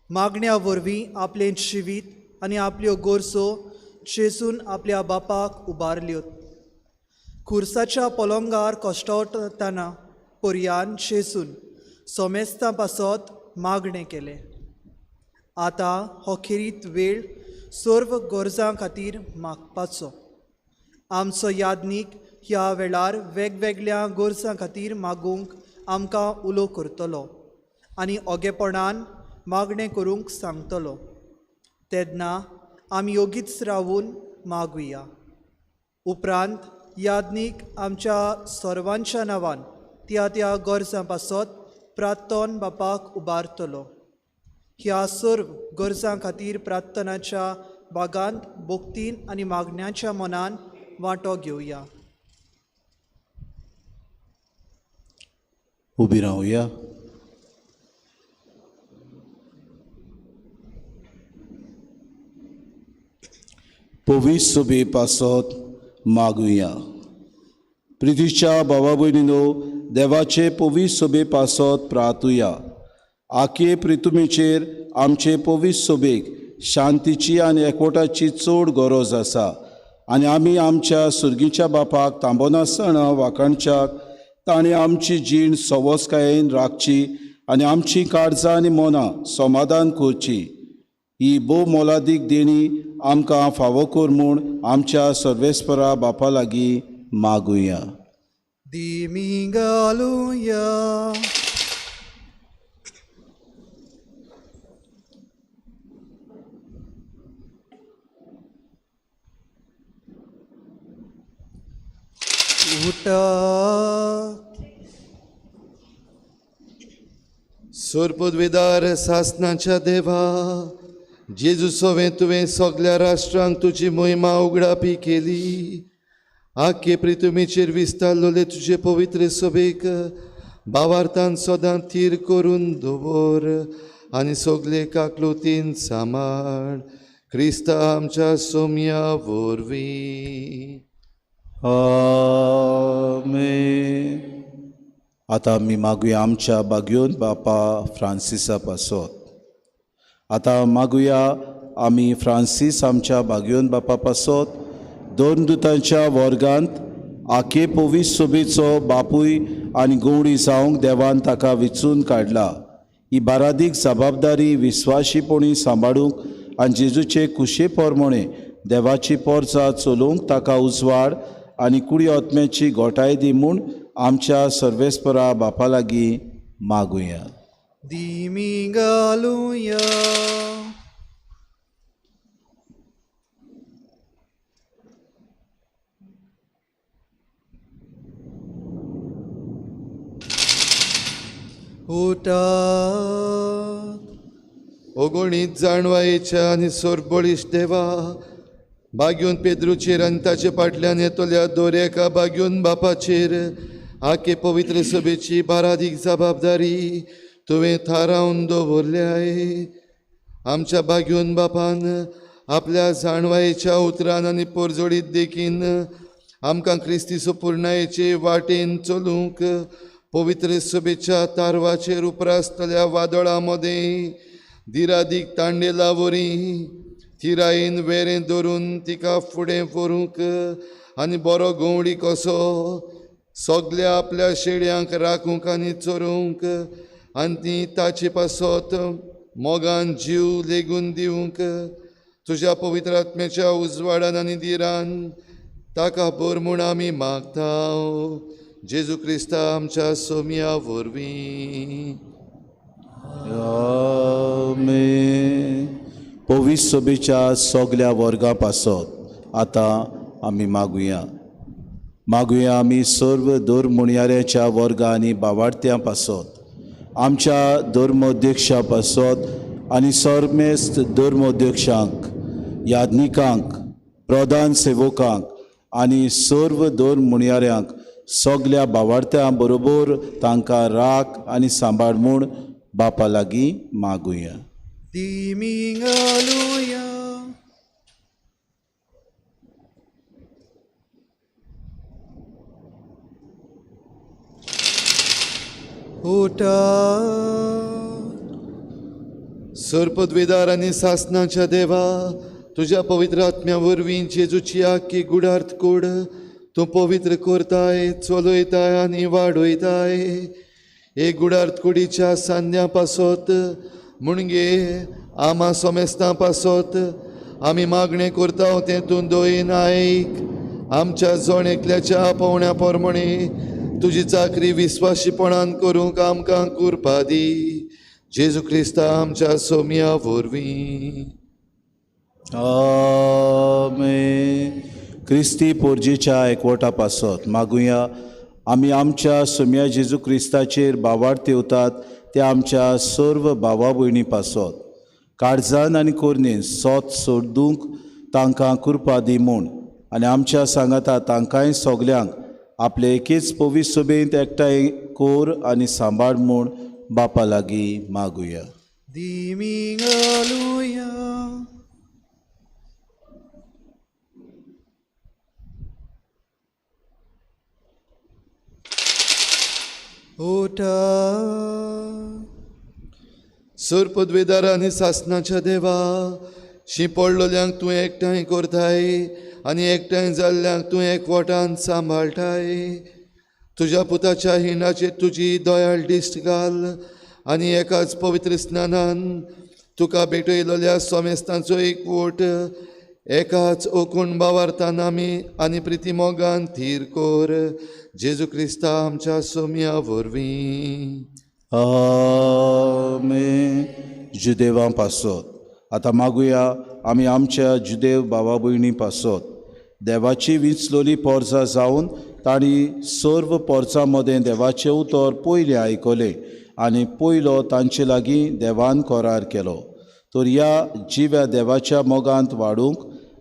मागण्या वरवीं आपलें जिवीत आनी आपल्यो गरजो जेजून आपल्या बापाक उबारल्यो. खुर्साच्या पलंगार कश्टावतना पर्यान जेजून सोमेस्तां पासत मागणें केलें. आतां हो खेरीत वेळ सर्व गरजां खातीर मागपाचो. आमचो यादनीक ह्या वेळार वेगवेगळ्या गरजां खातीर मागूंक आमकां उलो करतलो आनी ओगेपणान मागणें करूंक सांगतलो. तेन्ना आमी योगीच रावून मागुया. उपरांत यादनीक आमच्या सर्वांच्या नांवान त्या त्या गरजां पासत प्रार्थन बापाक उबारतलो. ह्या सर्व गरजां खातीर प्रार्थनाच्या बागांत भोक्तीन आनी मागण्याच्या मनान वांटो घेवया. उबी रावया. पवीस सोबे पासत मागुया. प्रितीच्या भावा भयणीनो, देवाचे पवीस सोबे पासत प्रार्थुया. आखे प्रितुमेचेर आमचे पवीस सोबेक शांतीची आनी एकवटाची चड गरज आसा आनी आमी आमच्या सुर्गीच्या बापाक तांबोनासतना वाखाणच्याक ताणें आमची जीण सवस्कायेन राखची आनी आमची काळजां आनी मनां समाधान करची. ही भोव मोलादीक देणी आमकां फावो कर म्हूण आमच्या सर्वेस्परा बापा लागीं मागुया. दिमी घालुया. सोरपदवेदार सासनाच्या देवा, जेजू सोवें तुवें सगल्या राष्ट्रांक तुजी मोहिमा उगडापी केली. आख्खे प्रितुमेचेर विस्तारलोले तुजे पवित्र सोबेक भावार्थान सदां थीर करून दवर आनी सगले काकलुतीन सांबाळ. क्रिस्ता आमच्या सोम्या वरवीं. आमेन. आतां आमी मागुया आमच्या बागयोन बापा फ्रांसिसा पासत. आतां मागुया आमी फ्रांसीस आमच्या बागयोन बापा पासत दोन दुतांच्या वर्गांत आखे पवीस सोबेचो बापूय आनी गवडी जावंक देवान ताका वेंचून काडला. ही बारादीक जबाबदारी विस्वाशीपणी सांबाळूंक आनी जेजूचे कुशे पोरमोणे देवाची पोरजां चलोवंक ताका उजवाड आनी कुडी आत्म्याची घोटाय दी म्हूण आमच्या सर्वेस्परा बापा लागीं मागुया. दिमी घालुया. ओगोणीत जाणवायेच्या आनी सोरबळीश देवा, बागयोन पेद्रूचेर आनी ताचे फाटल्यान येतल्या दोऱ्याका बागयोन बापाचेर आखे पवित्र सभेची बारादीक जबाबदारी तुवें थारावन दवरल्याय. आमच्या बागयोन बापान आपल्या जाणवायेच्या उतरान आनी पोरजोडीत देखीन आमकां क्रिस्ती सुपूर्णायेचे वाटेन चलूंक पवित्र सभेच्या तारवाचेर उपरासतल्या वादळा मदें दिरादीक तांडेला वरी थिरायेन वेरें धरून तिका फुडें व्हरूंक आनी बरो गवंडी कसो सगल्या आपल्या शेड्यांक राखूंक आनी चोरूंक आनी ती ताचे पासत मोगान जीव लेगून दिवंक तुज्या पवित्र आत्म्याच्या उजवाडान आनी दिरान ताका बोर म्हूण आमी मागता जेजू क्रिस्ता आमच्या सोम्या वरवीं. आमेन. पवित्र सभेच्या सगल्या वर्गां पासत आतां आमी मागुया आमी सर्व धर्ममुणयाऱ्याच्या वर्गां आनी भावार्थ्यां पासत आमच्या धर्मोध्यक्षा पासत आनी सर्मेस्त धर्मोध्यक्षांक याज्ञिकांक प्रधान सेवकांक आनी सर्व धर्ममुणयाऱ्यांक सगल्या भावार्थ्यां बरोबर तांकां राख आनी सांबाळ म्हूण बापा लागीं मागुया. Diming Alleluia. उठा सर्पद्वेदार आनी सासनाच्या देवा तुज्या पवित्र आत्म्या वरवीं जेजूची आख्खी गुडार्थ कूड तूं पवित्र करताय चलयताय आनी वाडयताय. हे गुडार्थ कुडीच्या सान्या पासत मुणगे आमा सोमेस्तां पासत आमी मागणें करता तें तूं दोयेन आयक. आमच्या जण एकल्याच्या पावण्या पोरमणे तुजी चाकरी विस्वाशीपणान करूंक आमकां कृपा दी. जेजू क्रिस्ता आमच्या सोम्या वरवीं. आमेन. क्रिस्ती पोरजेच्या एकवटा पासत मागुया आमी आमच्या सोम्या जेजू क्रिस्ताचेर भावार्थ येवतात त्या आमच्या सर्व भावा भयणी पासत काळजान आनी कोरनेन सोत सोडूंक तांकां कृपा दी म्हूण आनी आमच्या सांगाता तांकांय सगल्यांक आपले एकेच पवित्र सभेंत एकठांय कोर आनी सांबाळ म्हूण बापा लागीं मागुया. Diming Alleluia. उठा सर्पद्वेदार आनी सासनाच्या देवा शिंपडलोल्यांक तूं एकठांय करताय आनी एकठांय जाल्ल्यांक तूं एकवटान सांबाळटाय. तुज्या पुताच्या हिंडाचेर तुजी दयाळ दिश्ट घाल आनी एकाच पवित्र स्नानान तुका भेटयलोल्या सोमेस्तांचो एकवट एकाच ओकूण भावार्थान आमी आनी प्रिती मोगान थीर कोर. जेजू क्रिस्ता आमच्या सोम्या वरवीं. आमेन. जुदेवां पासत आतां मागुया आमी आमच्या जुदेव भावा भयणी पासत देवाची विंचलोली पोरसां जावन तांणी सर्व पोरसां मदें देवाचें उतर पयलें आयकलें आनी पयलो तांचे लागीं देवान करार केलो. तर ह्या जिव्या देवाच्या मोगांत वाडूंक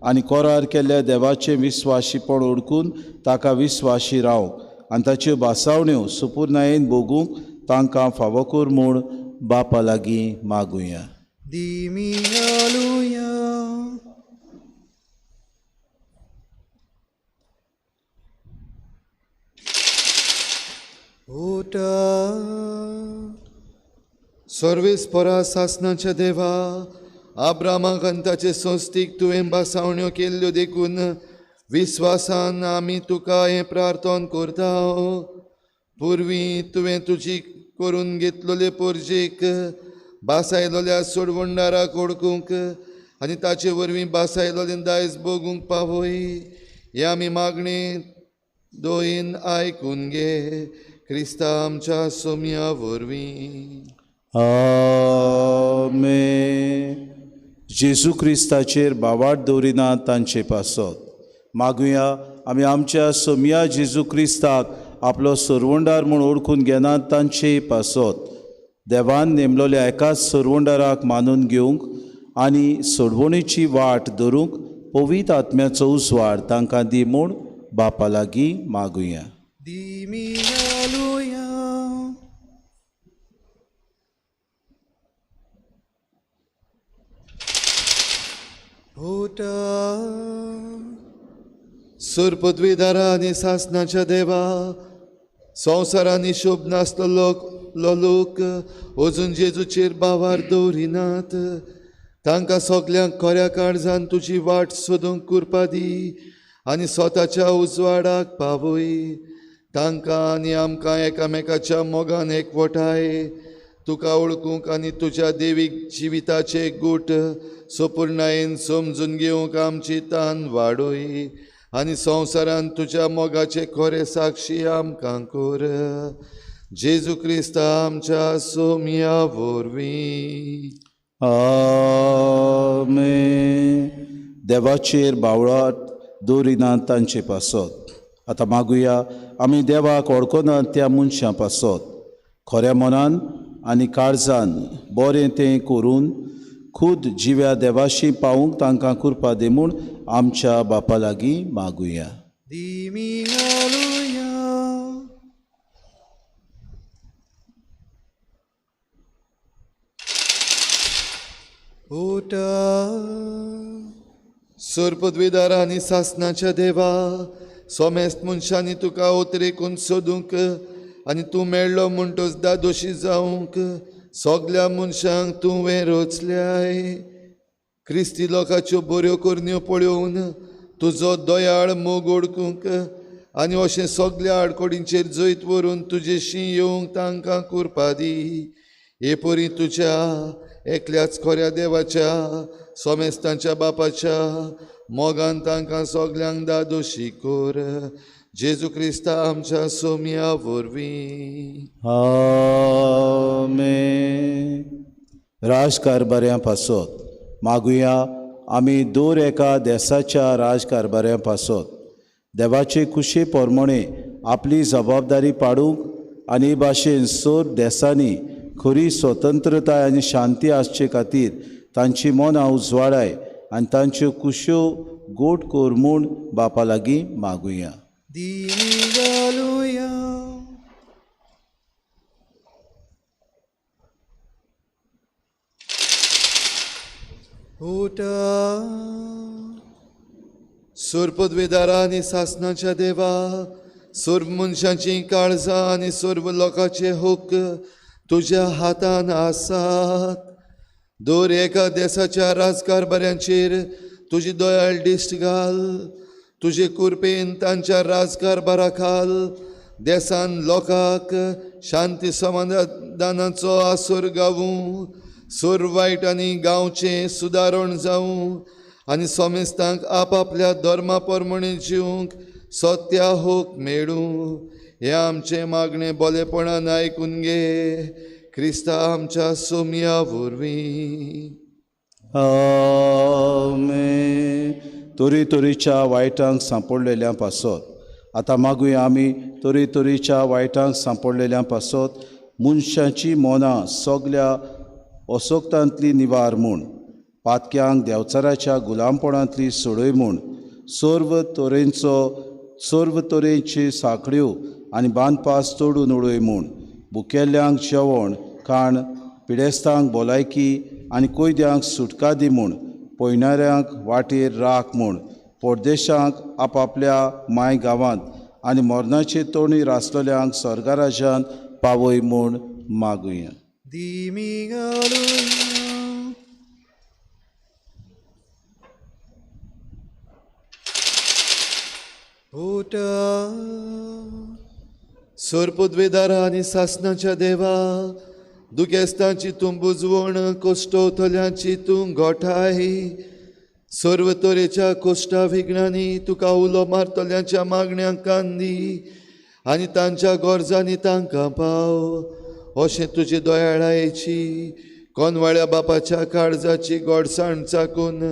आनी करार केल्ल्या देवाचें विस्वाशीपण ओळखून ताका विस्वाशी रावंक आनी ताच्यो भासावण्यो सुपूर्णायेन भोगूंक तांकां फावो कर म्हूण बापा लागीं मागुया. Diming Alleluia. उठा सर्वेस्परा सासनाच्या देवा आब्रामाक आनी ताचे संस्थीक तुवें भासावण्यो केल्ल्यो देखून विस्वासान आमी तुका हें प्रार्थना करता. पुर्वीं तुवें तुजी करून घेतलोले पोरजेक भासायलोल्या सोडवंडाराक ओळखूंक आनी ताचे वरवीं भासायलोलें दायज भोगूंक पावय. हे आमी मागणें दोयेन आयकून घे. क्रिस्ता आमच्या सोम्या वरवीं. आमेन. जेजू क्रिस्ताचेर भावार्थ दवरिनात तांचे पासत मागुया आमी आमच्या सोम्या जेजू क्रिस्ताक आपलो सरवंडार म्हूण ओळखून घेनात तांचे पासत देवान नेमलोल्या एकाच सरवंडाराक मानून घेवंक आनी सोडवणेची वाट धरूंक पवित्र आत्म्याचो उजवाड तांकां दी म्हूण बापा लागीं मागुया. Diming Alleluia. उठा सूर पदवीदारा आनी सासनाच्या देवा संवसारांनी शोभ नासलो लोक अजून जेजूचेर बावार दवरिनात तांकां सगल्यांक खऱ्या काळजान तुजी वाट सोदूंक कुरपा दी आनी स्वताच्या उजवाडाक पावय तांकां आनी आमकां एकामेकाच्या मोगान एकवटाय तुका ओळखूंक आनी तुज्या देवीक जिविताचे गूट सोपुर्णायेन समजून घेवंक आमची तान वाडोय आनी संवसारान तुज्या मोगाचे खरे साक्षी आमकां कोर जेजू क्रिस्त आमच्या सोम्या वरवीं आमेन. देवाचेर बावळाट दवरिनात तांचे पासत. आतां मागुया आमी देवाक वळखनात त्या मनशां पासत खऱ्या मनान आनी काळजान बरें तें करून खुद जिव्या देवाशी पावूंक तांकां कृपा दे म्हूण आमच्या बापा लागीं मागुया. दिमी घालुया उठा सूर पदवीदार आनी सासनाच्या देवा सोमेस्त मनशांनी तुका ओतरेकून सोदूंक आनी तूं मेळ्ळो म्हणटोचदा दोशी जावंक सगल्या मनशांक तुवें रोचल्याय क्रिस्ती लोकाच्यो बऱ्यो करण्यो पळोवन तुजो दयाळ मोग ओळखूंक आनी अशें सगल्या आडकोडींचेर जैत व्हरून तुजेशी येवंक तांकां कृपा दी हे परी तुज्या एकल्याच खऱ्या देवाच्या सोमेस्तांच्या बापाच्या मोगान तांकां सगल्यांक दादोशी कोर जेजू क्रिस्ता आमच्या सोम्या वरवीं आमेन. राजकारभाऱ्यां पासत मागुया आमी दर एका देशाच्या राजकारभाऱ्यां पासत देवाचे कुशे पोरमणे आपली जबाबदारी पाडूंक आनी भाशेन सर देशांनी खरी स्वतंत्रताय आनी शांती आसचे खातीर तांची मनां उजवाडाय आनी तांच्यो कुश्यो गोट कोर म्हूण बापा लागीं मागुया. दिमी घालुया उठा सूर पदवीदारा आनी सासनाच्या देवा सर्व मनशांची काळजां आनी सर्व लोकांचे हक्क तुज्या हातान आसात दर एका देशाच्या राजकारभाऱ्यांचेर तुजी दयाळ दिश्ट घाल तुजे कुरपेन तांच्या राजकारभारा खाल देशान लोकांक शांती समाधानाचो आसोर गावूं सोर वायट आनी गांवचें सुदारण जावं आनी सोमेस्तांक आपआपल्या धर्मा प्रमाणे जिवंक सत्या होक मेळूं हे आमचे मागणे बोलेपणान आयकून घे क्रिस्ता आमच्या सोम्या वरवीं आमेन. तोरीच्या वायटांक सांपडलेल्या पासत आतां मागुया आमी तोरीच्या वायटांक सांपडलेल्या पासत मनशांची मनां सगल्या असोक्तांतली निवार म्हूण पातक्यांक देवचाराच्या गुलामपणांतली सोडय म्हूण सर्व तरेची साखळ्यो आनी बांदपास तोडून उडय म्हूण बुकेल्ल्यांक जेवण खाण पिडेस्तांक भलायकी आनी कोयद्यांक सुटका दी म्हूण पयणाऱ्यांक वाटेर राख म्हूण परदेशांक आपआपल्या माय गांवांत आनी मरणाचे तोणीर आसलेल्यांक स्वर्गाराज्यांत पावय म्हूण मागुया. दिमी घालुया उठा सोर पदवीदारा आनी सासनाच्या देवा दुखेस्तांची तूं बुजवण कोश्टोतल्यांची तूं गोठाय सर्व तरेच्या कोश्टा विघ्नांनी तुका उलो मारतल्यांच्या मागण्यांक कांदी आनी तांच्या गरजांनी तांकां पाव अशें तुजे दयाळायेची कोनवाळ्या बापाच्या काळजाची गोडसाण चाकून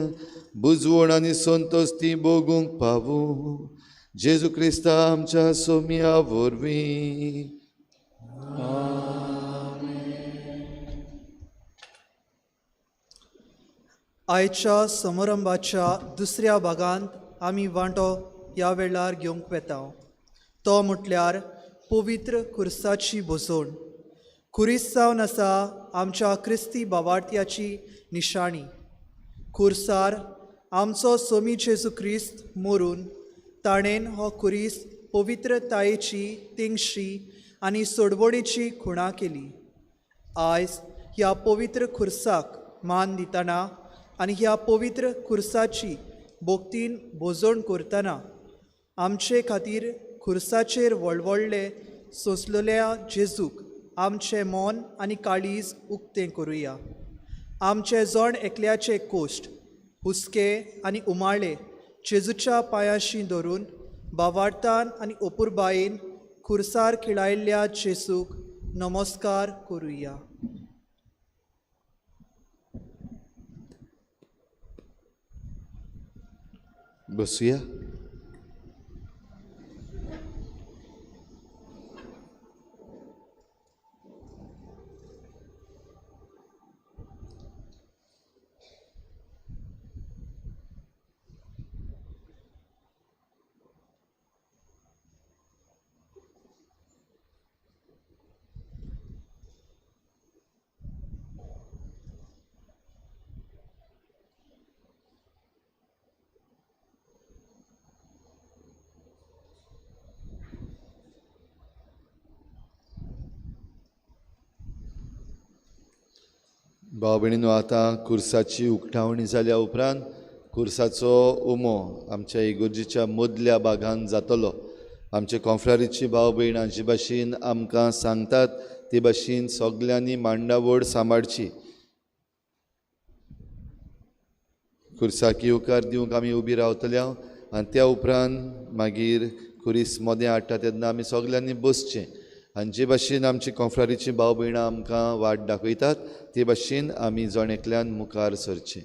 बुजवण आनी संतोश ती भोगूंक पावूं जेजू क्रिस्ता आमच्या सोम्या वरवीं आयच्या समारंभाच्या दुसऱ्या भागांत आमी वांटो ह्या वेळार घेवंक वेता तो म्हटल्यार पवित्र खुर्साची बसोण खुरीस जावन आसा आमच्या क्रिस्ती बावार्थ्याची निशाणी खुर्सार आमचो सोमी जेजू क्रिस्त मरून ताणेन हो खुरीस पवित्रतायेची तिंगशी आनी सोडवणेची खुणा केली. आयज ह्या पवित्र खुर्साक मान दितना आनी ह्या पवित्र खुर्साची भोगतीन बोजोण करतना आमचे खातीर खुर्साचेर व्हडले सोंसलेल्या जेजूक आमचें मन आनी काळीज उक्तें करुया. आमचे जण एकल्याचे कोश्ट हुस्के आनी उमाळे जेजूच्या पांयाशी धरून भावार्थान आनी ओपुरबायेन खुर्सार खिळायल्ल्या जेजूक नमस्कार करुया. बसूया. भाव भयणीनो, आतां खुर्साची उक्तावणी जाल्या उपरांत खुर्साचो उमो आमच्या इगोर्जेच्या मदल्या भागांत जातलो. आमचे कॉन्फ्ररीची भाव भयण हांचे भाशेन आमकां सांगतात ते भाशेन सगल्यांनी मांडावळ सांबाळची. खुर्साक येवकार दिवंक आमी उबी रावतल्या आनी त्या उपरांत मागीर खुरीस मोदें हाडटा तेन्ना आमी सगल्यांनी बसचें. आनी जे भाशेन आमची कॉन्फ्ररीची भाव भयणां आमकां वाट दाखयतात ते भाशेन आमी जण एकल्यान मुखार सरचें.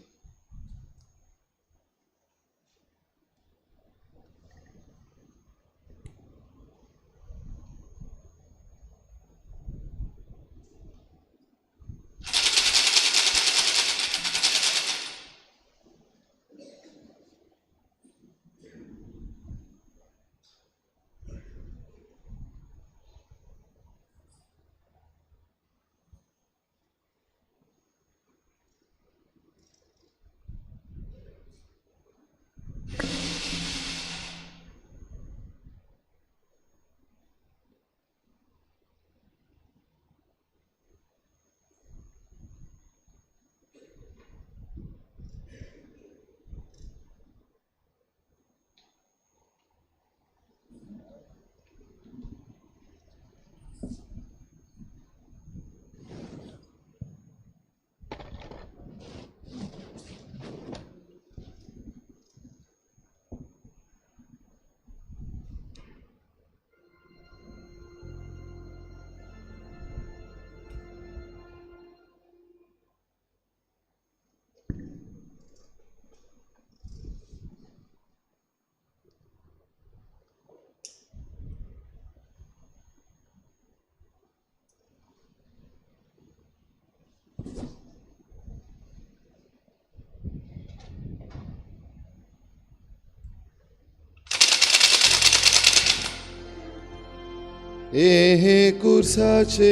हे खुर्साचे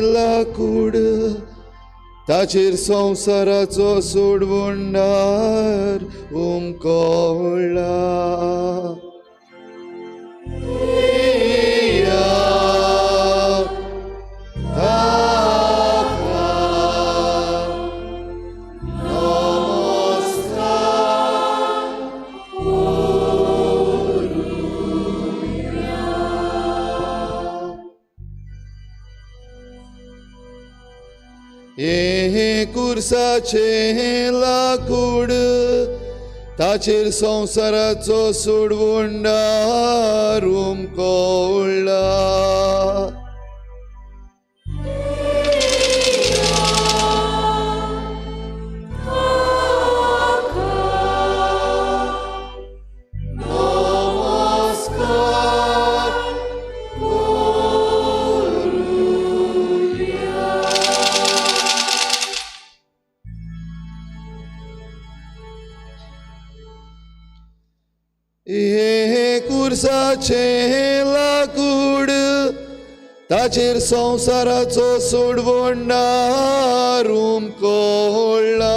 लाकूड ताचेर संवसाराचो सोडवणदार उमकोळ्ळा. हे खुर्साचे लाकूड ताचेर संवसाराचो सोडवणदार उमकोळ्ळा. हे खुर्साचे लाकूड ताचेर संवसाराचो सोडवणदार उमकोळ्ळा.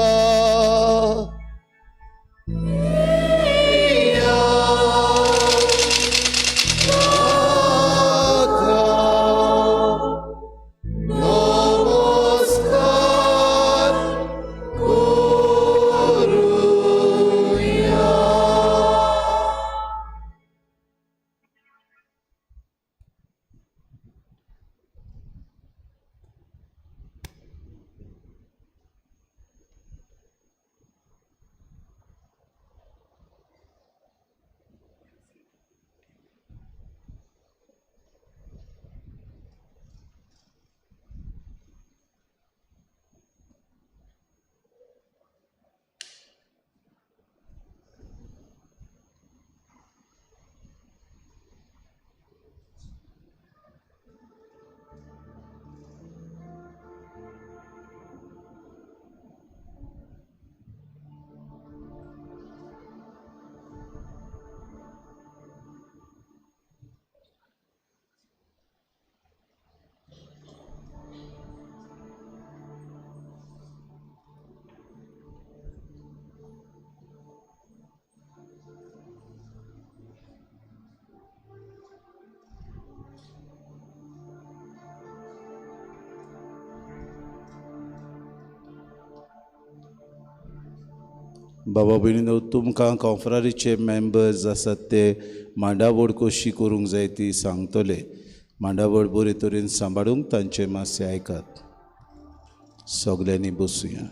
बाबा भयणीनो, तुमकां कॉन्फरन्सीचे मेंबर्स आसात ते मांडावळ कशी करूंक जाय ती सांगतले. मांडावळ बरे तरेन सांबाळूंक तांचे मातशें आयकात. सगल्यांनी बसुया.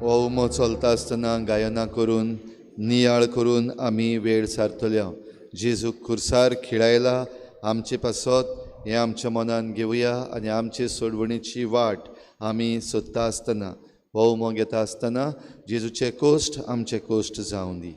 हो उमो चलता आसतना गायना करून नियाळ करून आमी वेळ सारतल्या. जेजू खुर्सार खिळायला आमचे पासत हें आमच्या मनान घेवया आनी आमचे सोडवणेची वाट आमी सोदता आसतना हो उमो घेता आसतना जेजूचे कोश्ट आमचे कोश्ट जावं दी.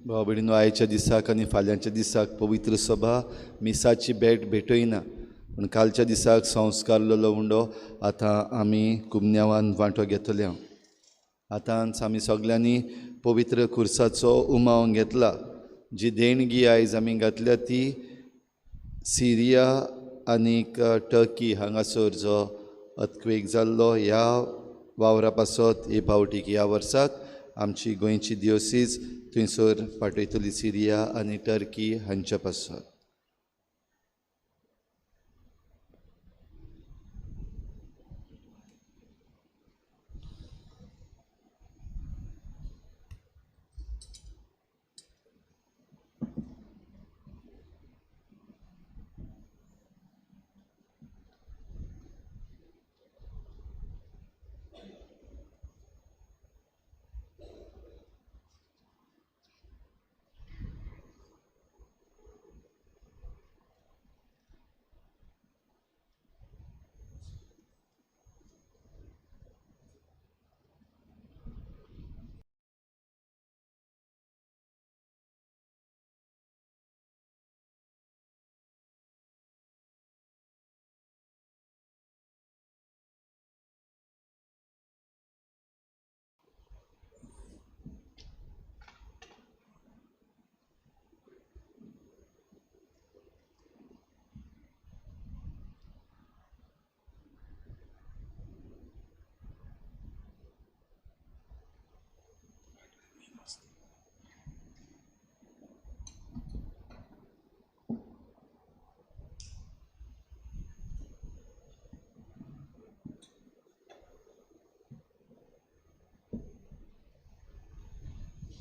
भाव भयणीनो, आयच्या दिसाक आनी फाल्यांच्या दिसाक पवित्र सभा मिसाची भेटयना, पूण कालच्या दिसाक संस्कार लवंडो आतां आमी कुमन्यावान वांटो घेतले. आतांच आमी सगळ्यांनी पवित्र खुर्साचो उमाव घेतला. जी देणगी आयज आमी घातल्या ती सिरिया आनीक टर्की हांगासर जो अर्थक्वेक जाल्लो ह्या वावरा पासत हे फावटीक ह्या वर्साक आमची गोंयची दियोसीस थंयसर पाठयतली, सिरिया आनी टर्की हांच्या पासत.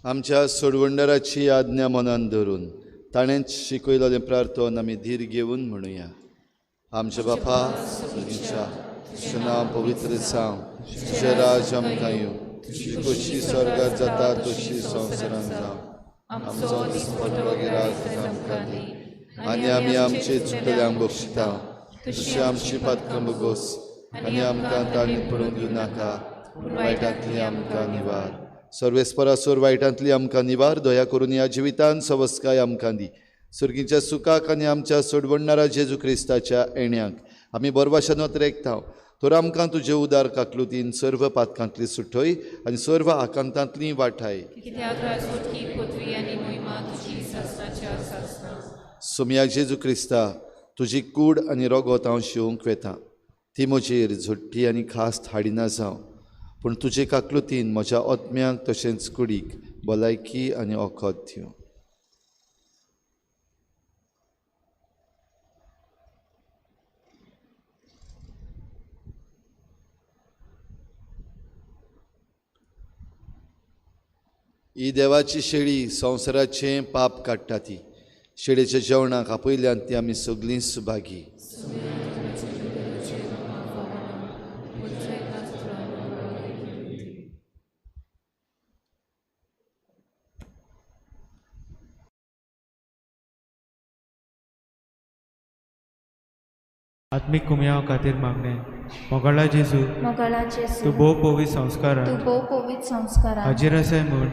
आमच्या सोडवंडराची आज्ञा मनान धरून ताणेंच शिकयलेलें प्रार्थन आमी धीर घेवन म्हणुया. आमच्या बापा तुझें नांव पवित्र जावं, तुजें राज आमकां येवं, तुजी कशी स्वर्गांत जाता तशी संवसारांत जावं. आमचो दिसपतो गिराय आमकां दी, आनी आमी आमचे चुकल्यांक बक्षिता, तशी आमची पातकां बगोस, आनी आमकां ताळीन पडूंक दिवं नाका, पूण वायटांतली आमकां निवार. सर्वेस्परासोर वायटांतली आमकां निवार, दया करून ह्या जिवितांत सवस्काय आमकां दी. सुर्गीच्या सुखाक आनी आमच्या सोडवणणारा जेजू क्रिस्ताच्या येण्याक आमी बरवाशान वतरेकतांव. तर आमकां तुजे उदार काकलुतीन सर्व पातकांतली सुटय आनी सर्व आकांतांतली वाठाय. सोम्या जेजू क्रिस्ता, तुजी कूड आनी रगत हांव शिवूंक वेता. ती म्हजेर झडटी आनी खास्त हाडिना जावं, पूण तुजे काकलुतीन म्हज्या आत्म्याक तशेंच कुडीक भलायकी आनी ओखद दिवं. ही देवाची शेळी संवसाराचें पाप काडटा ती. शेळेच्या जेवणाक आपयल्यान ती आमी सगळीं सुभागी. आत्मिक कुमयाव खातीर मागणें. मोगाळा जेजू, मोगाळा जेजू, तूं भोव पवित संस्कारांत तूं भोव पवित संस्कारांत हाजीर आसाय म्हूण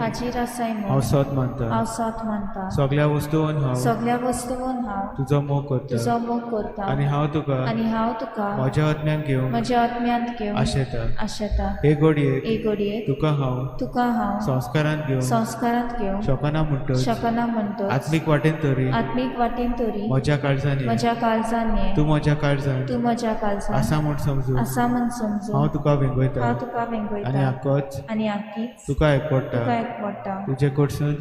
हांव सत मानता. हांव सत मानता. सगळ्या वस्तूंत सगळ्या वस्तूंत हांव तुजो मोग करता, तुजो मोग करता, आनी हांव तुका म्हज्या आत्म्यान घेवंक म्हज्या आत्म्यांत घेवंक आशेता. हे घडयेक घडयेक तुका हांव संस्कारांत घेवंक शकना म्हणटच आत्मीक वाटेन तरी म्हज्या काळजांत ये. तूं म्हज्या काळजांत आसा म्हूण समजून हांव तुका वेंगयता आनी आख्खीच तुका एकपडटा. तुजे कडसून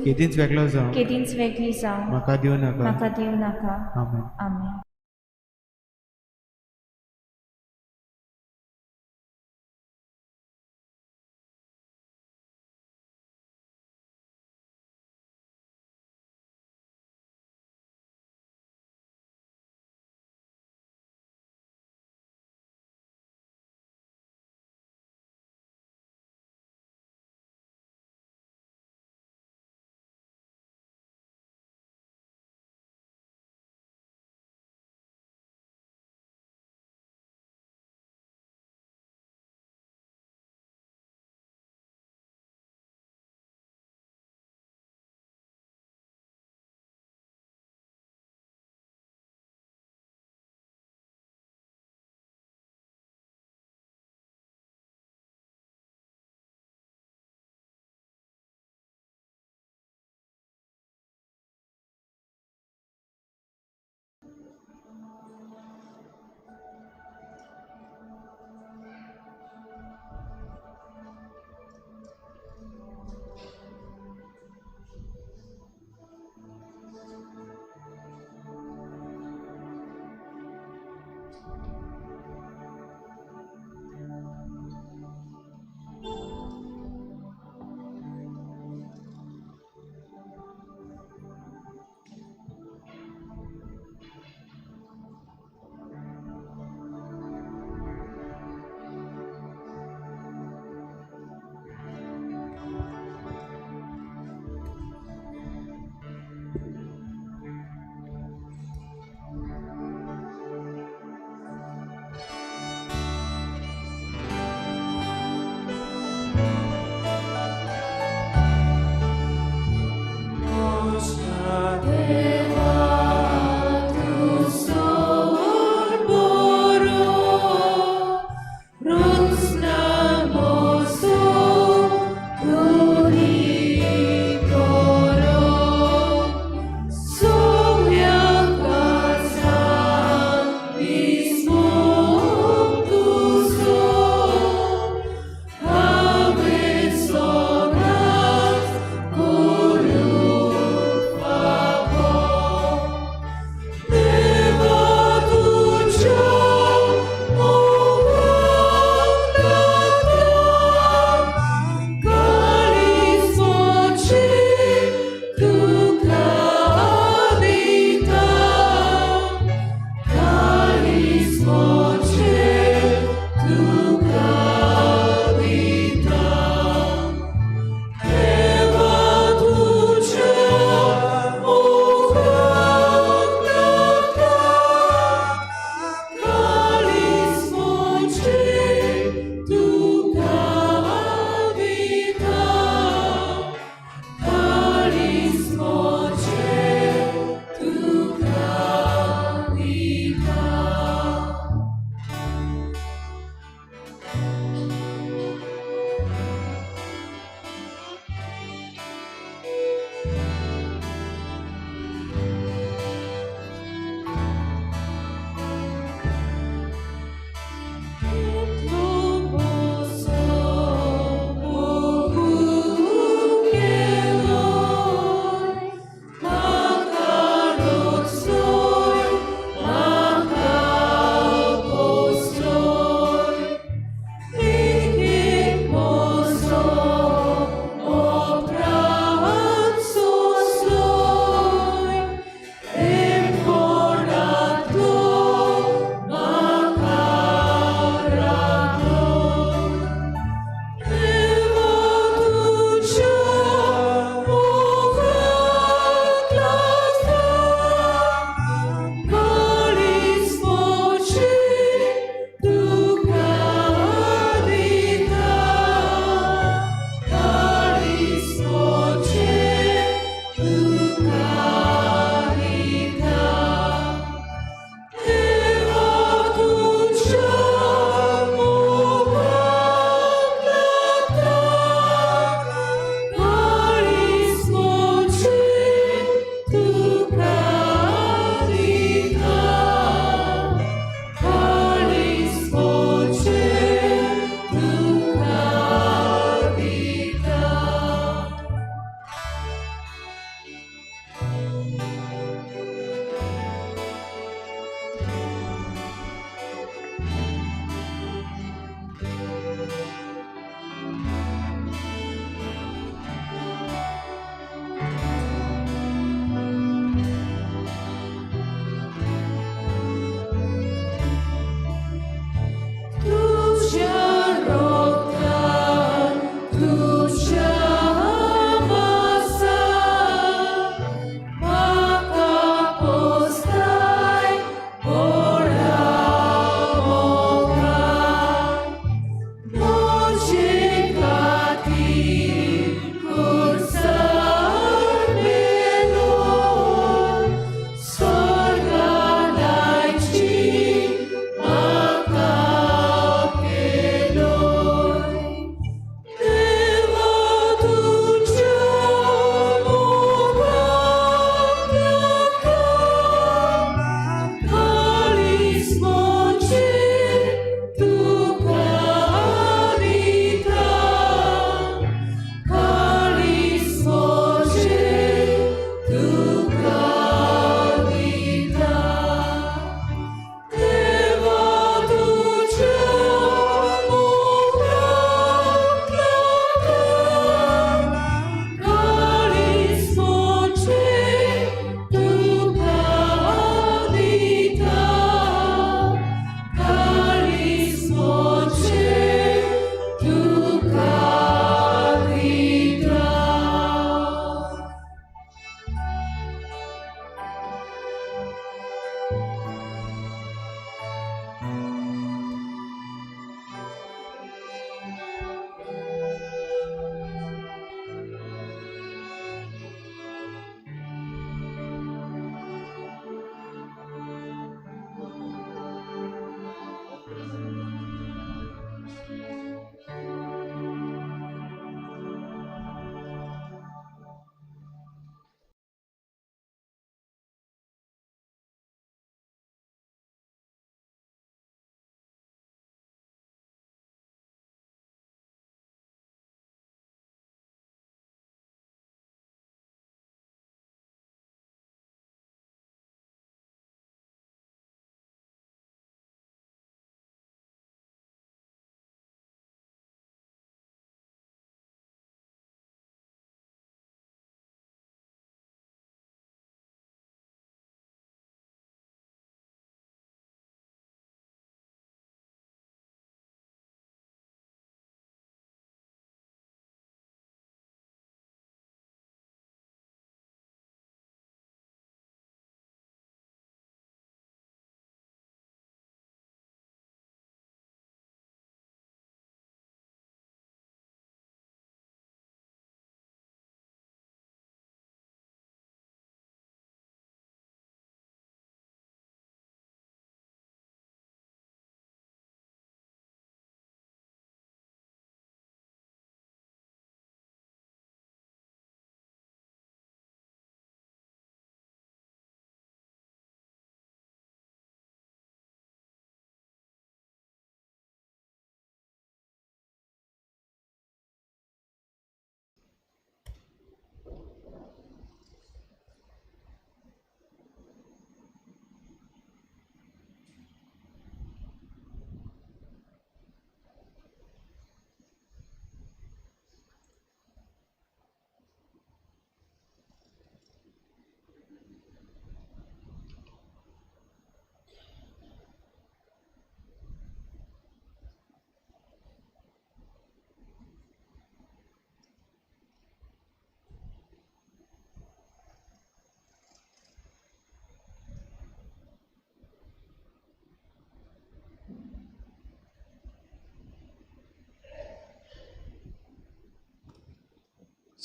केदींच वेगळो जावं म्हाका दिवं नाका. आमेन.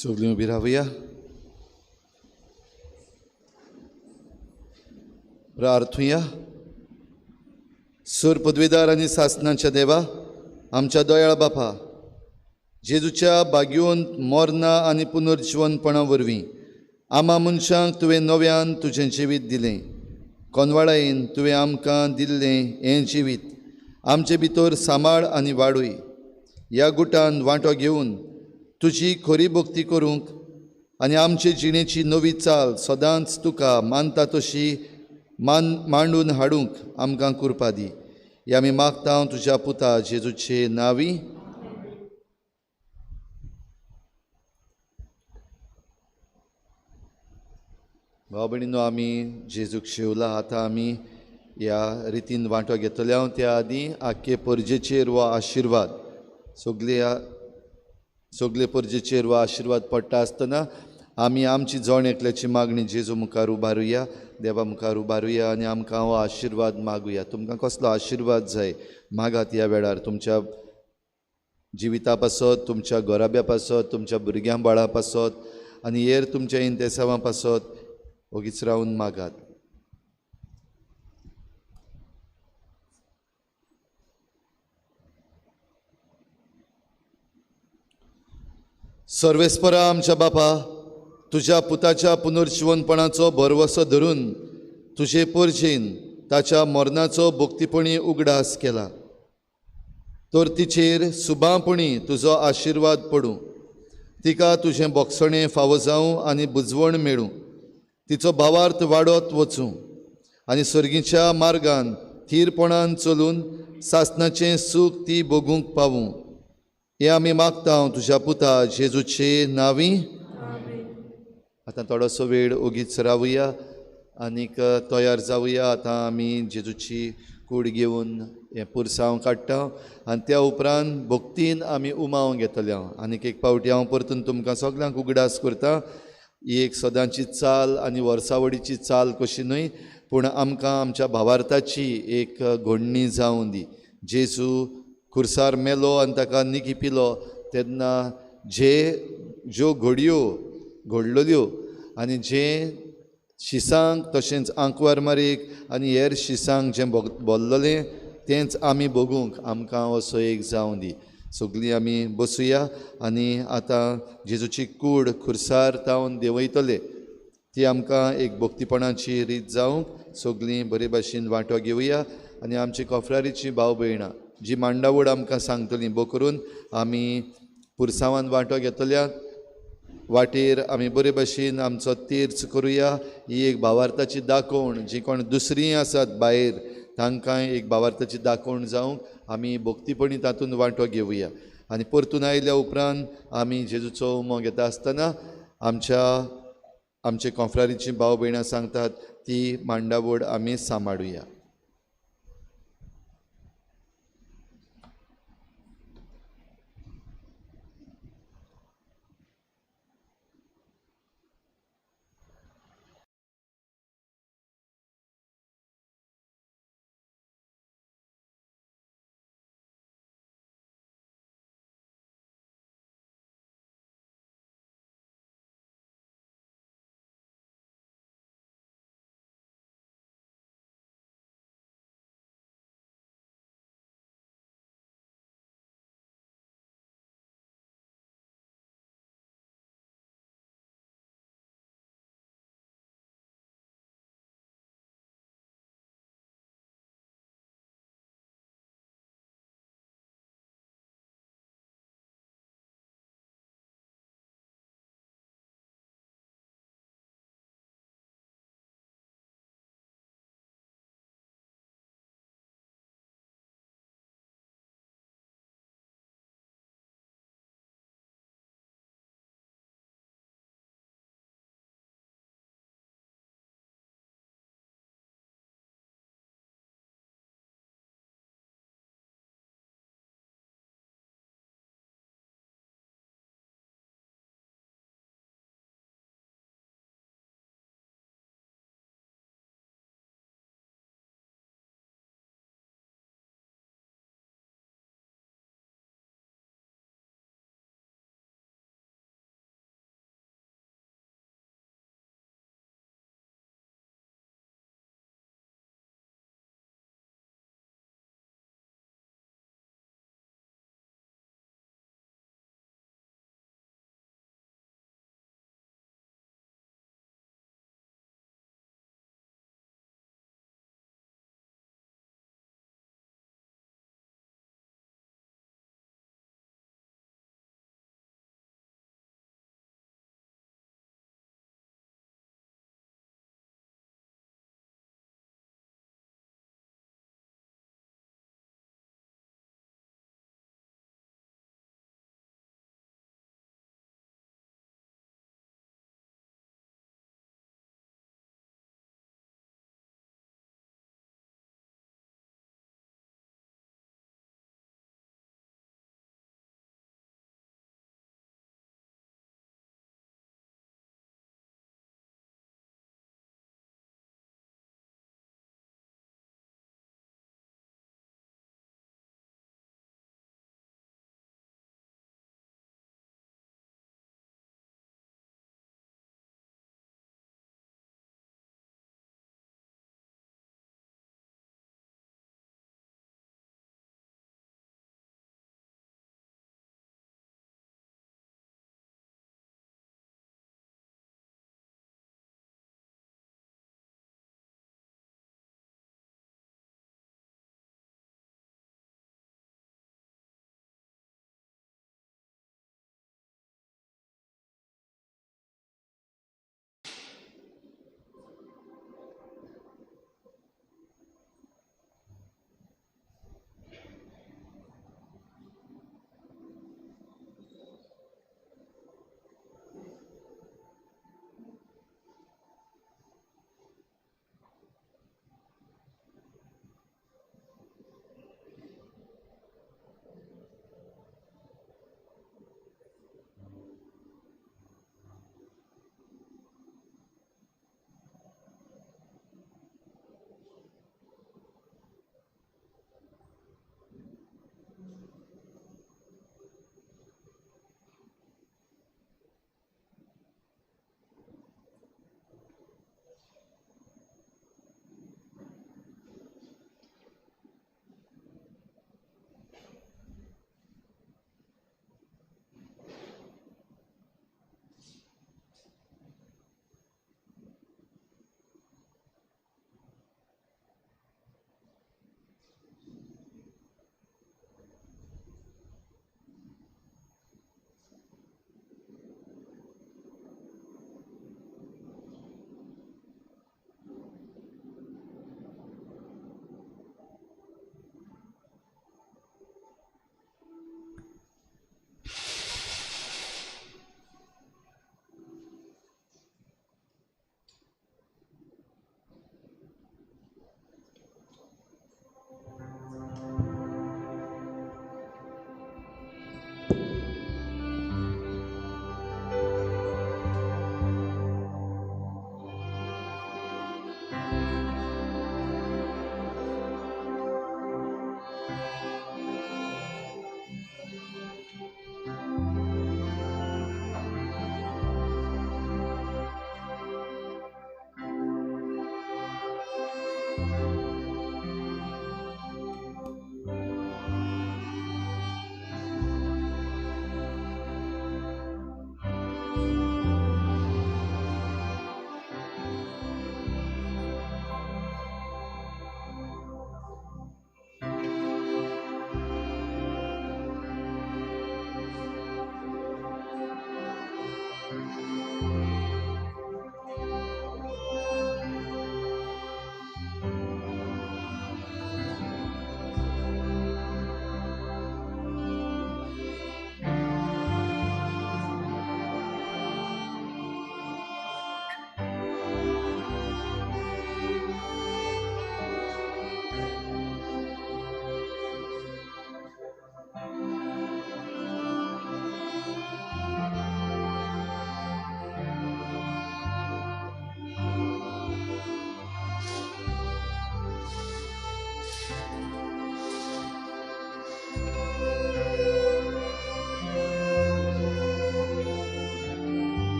सगळीं उबी रावया. प्रार्थुया. सूर पदवीदार आनी सासणाच्या देवा, आमच्या दयाळ बापा, जेजूच्या बागयोन मोरना आनी पुनर्जिवनपणा वरवीं आमा मनशांक तुवें नव्यान तुजें जिवीत दिलें. कोनवाळायेन तुवें आमकां दिल्लें हें जिवीत आमचे भितर सांबाळ आनी वाडूय. ह्या गुटान वांटो घेवन तुजी खरी भक्ती करूंक आनी आमचे जिणेची नवी चाल सदांच तुका मानता तशी मांडून हाडूंक आमकां कृपा दी. हे आमी मागता तुज्या पुता जेजूचे नांवी. भाव भयणीनो, आमी जेजूक शेवला. आतां आमी ह्या रितीन वांटो घेतले. त्या आदीं आख्खे परजेचेर हो आशिर्वाद सगळे परजेचेर हो आशिर्वाद पडटा आसतना आमी आमची जण एकल्याची मागणी जेजू मुखार उबारुया, देवा मुखार उबारुया आनी आमकां हो आशिर्वाद मागुया. तुमकां कसलो आशिर्वाद जाय मागात. ह्या वेळार तुमच्या जिविता पासत, तुमच्या घोराब्या पासत, तुमच्या भुरग्यां बाळा पासत आनी हेर तुमच्या इंतेसांवा पासत ओगीच रावन मागात. सर्वेस्परा आमच्या बापा, तुज्या पुताच्या पुनर्जिवनपणाचो भरवसो धरून तुजे परजेन ताच्या मरणाचो भोक्तीपणी उगडास केला. तर तिचेर सुबापणी तुजो आशिर्वाद पडूं. तिका तुजें बोगसणें फावो जावं आनी बुजवण मेळूं. तिचो भावार्थ वाडत वचूं आनी सर्गीच्या मार्गान थीरपणान चलून सासणाचें सूख ती भोगूंक पावूं. हे आमी मागता तुज्या पुता जेजूचे नांवी. आतां थोडोसो वेळ ओगीच रावया आनीक तयार जावया. आतां आमी जेजूची कूड घेवन हें पुरसांव काडटा आनी त्या उपरांत भक्तीन आमी उमाव घेतले. आनीक एक फावटी हांव परतून तुमकां सगळ्यांक उगडास करता. ही एक सदांची चाल आनी वर्सावडीची चाल कशी न्हय, पूण आमकां आमच्या भावार्थाची एक घडणी जावं दी. जेजू खुर्सार मेलो आनी ताका निखिपिलो तेन्ना ज्यो घडयो घडलेल्यो आनी जे शिसांक तशेंच आंकवार मारीक आनी हेर शिसांक जें बोल्लोलें तेंच आमी भोगूंक आमकां असो एक जावं दी. सगळीं आमी बसुया आनी आतां जेजूची कूड खुर्सार तावन देंवयतले ती आमकां एक भक्तीपणाची रीत जावंक सगळीं बरे भाशेन वांटो घेवया. आनी आमची कॉफ्रारीची भाव भयणां जी मांडावळ आमकां सांगतलीं बो करून आमी पुरसांवान वांटो घेतल्या. वाटेर आमी बरे भाशेन आमचो तीर्थ करुया. ही एक भावार्थाची दाखोवण जी कोण दुसरीं आसात भायर तांकां एक भावार्थाची दाखोवण जावंक आमी भक्तीपणी तातूंत वांटो घेवया. आनी परतून आयल्या उपरांत आमी जेजूचो उमो घेता आसतना आमचे कॉफ्रारीची भाव भयणां सांगतात ती मांडावळ आमी सांबाळुया.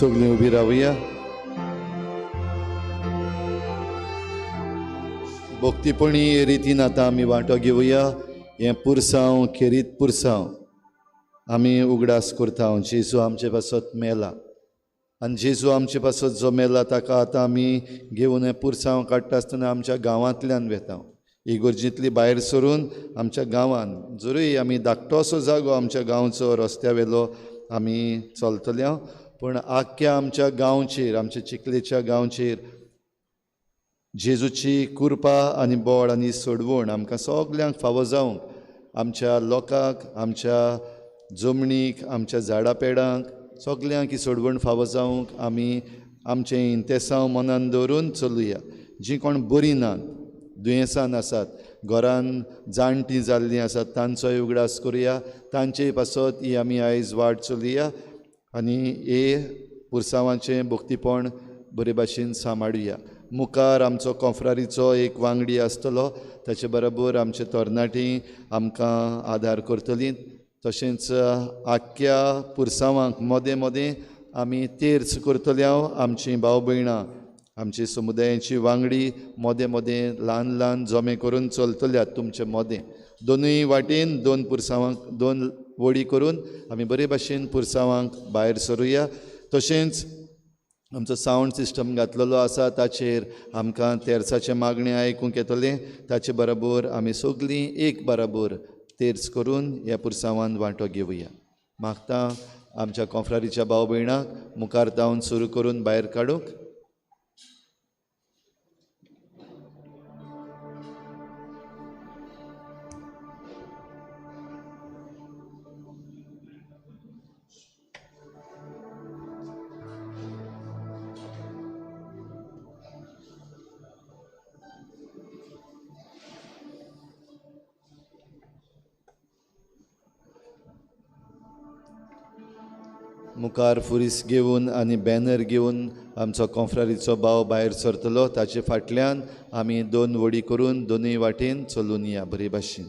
सगळीं उबी रावया. भक्तीपणी रितीन आतां आमी वांटो घेवया. हें पुरसांव खेरीत पुरसांव आमी उगडास करता. जेजू आमचे पासत मेला आनी जेजू आमचे पासत जो मेला ताका आतां आमी घेवन हें पुरसांव काडटा आसतना आमच्या गांवांतल्यान वेता. इगोर्जींतली भायर सरून आमच्या गांवांत, जरूय आमी धाकटो असो जागो आमच्या गांवचो रस्त्या वेलो आमी चलतले, पूण आख्ख्या आमच्या गांवचेर, आमच्या चिखलेच्या गांवचेर जेजूची कृपा आनी बोड आनी सोडवण आमकां सगल्यांक फावो जावंक, आमच्या लोकांक, आमच्या जमनीक, आमच्या झाडां पेडांक सगल्यांक ही सोडवण फावो जावंक आमी आमचें इंतेसांव मनान दवरून चलुया. जीं कोण बरीं नात, दुयेंसान आसात, घरान जाणटीं जाल्लीं आसात, तांचोय उगडास करुया. तांचेय पासत ही आमी आयज वाट चलुया आनी हे पुरसांवाचें भक्तीपण बरे भाशेन सांबाळुया. मुखार आमचो कॉन्फ्रारीचो एक वांगडी आसतलो, ताचे बरोबर आमचे तरणाटीं आमकां आदार करतलीं. तशेंच आख्ख्या पुरसांवांक मोदें मोदें आमी तेर्स करतले. आमचीं भाव भयणां, आमची समुदायाची वांगडी मोदें मोदें ल्हान ल्हान जमे करून चलतल्यात तुमचें मोदें. दोनूय वाटेन दोन पुरसांवांक दोन वडी करून आमी बरे भाशेन पुरसांवांक भायर सरुया. तशेंच आमचो सावंड सिस्टम घातलेलो आसा, ताचेर आमकां तेर्साचें मागणें आयकूंक येतलें. ताचे बरोबर आमी सगळीं एक बरोबर तेर्स करून ह्या पुरसांवान वांटो घेवया. मागता आमच्या कॉन्फ्रारीच्या भाव भयणांक मुखार तावन सुरू करून भायर काडूंक. मुखार फुरीस घेवन आनी बॅनर घेवन आमचो कॉन्फ्रारीचो भाव भायर सरतलो. ताचे फाटल्यान आमी दोन वडी करून दोनूय वाटेन चलून या बरे भाशेन.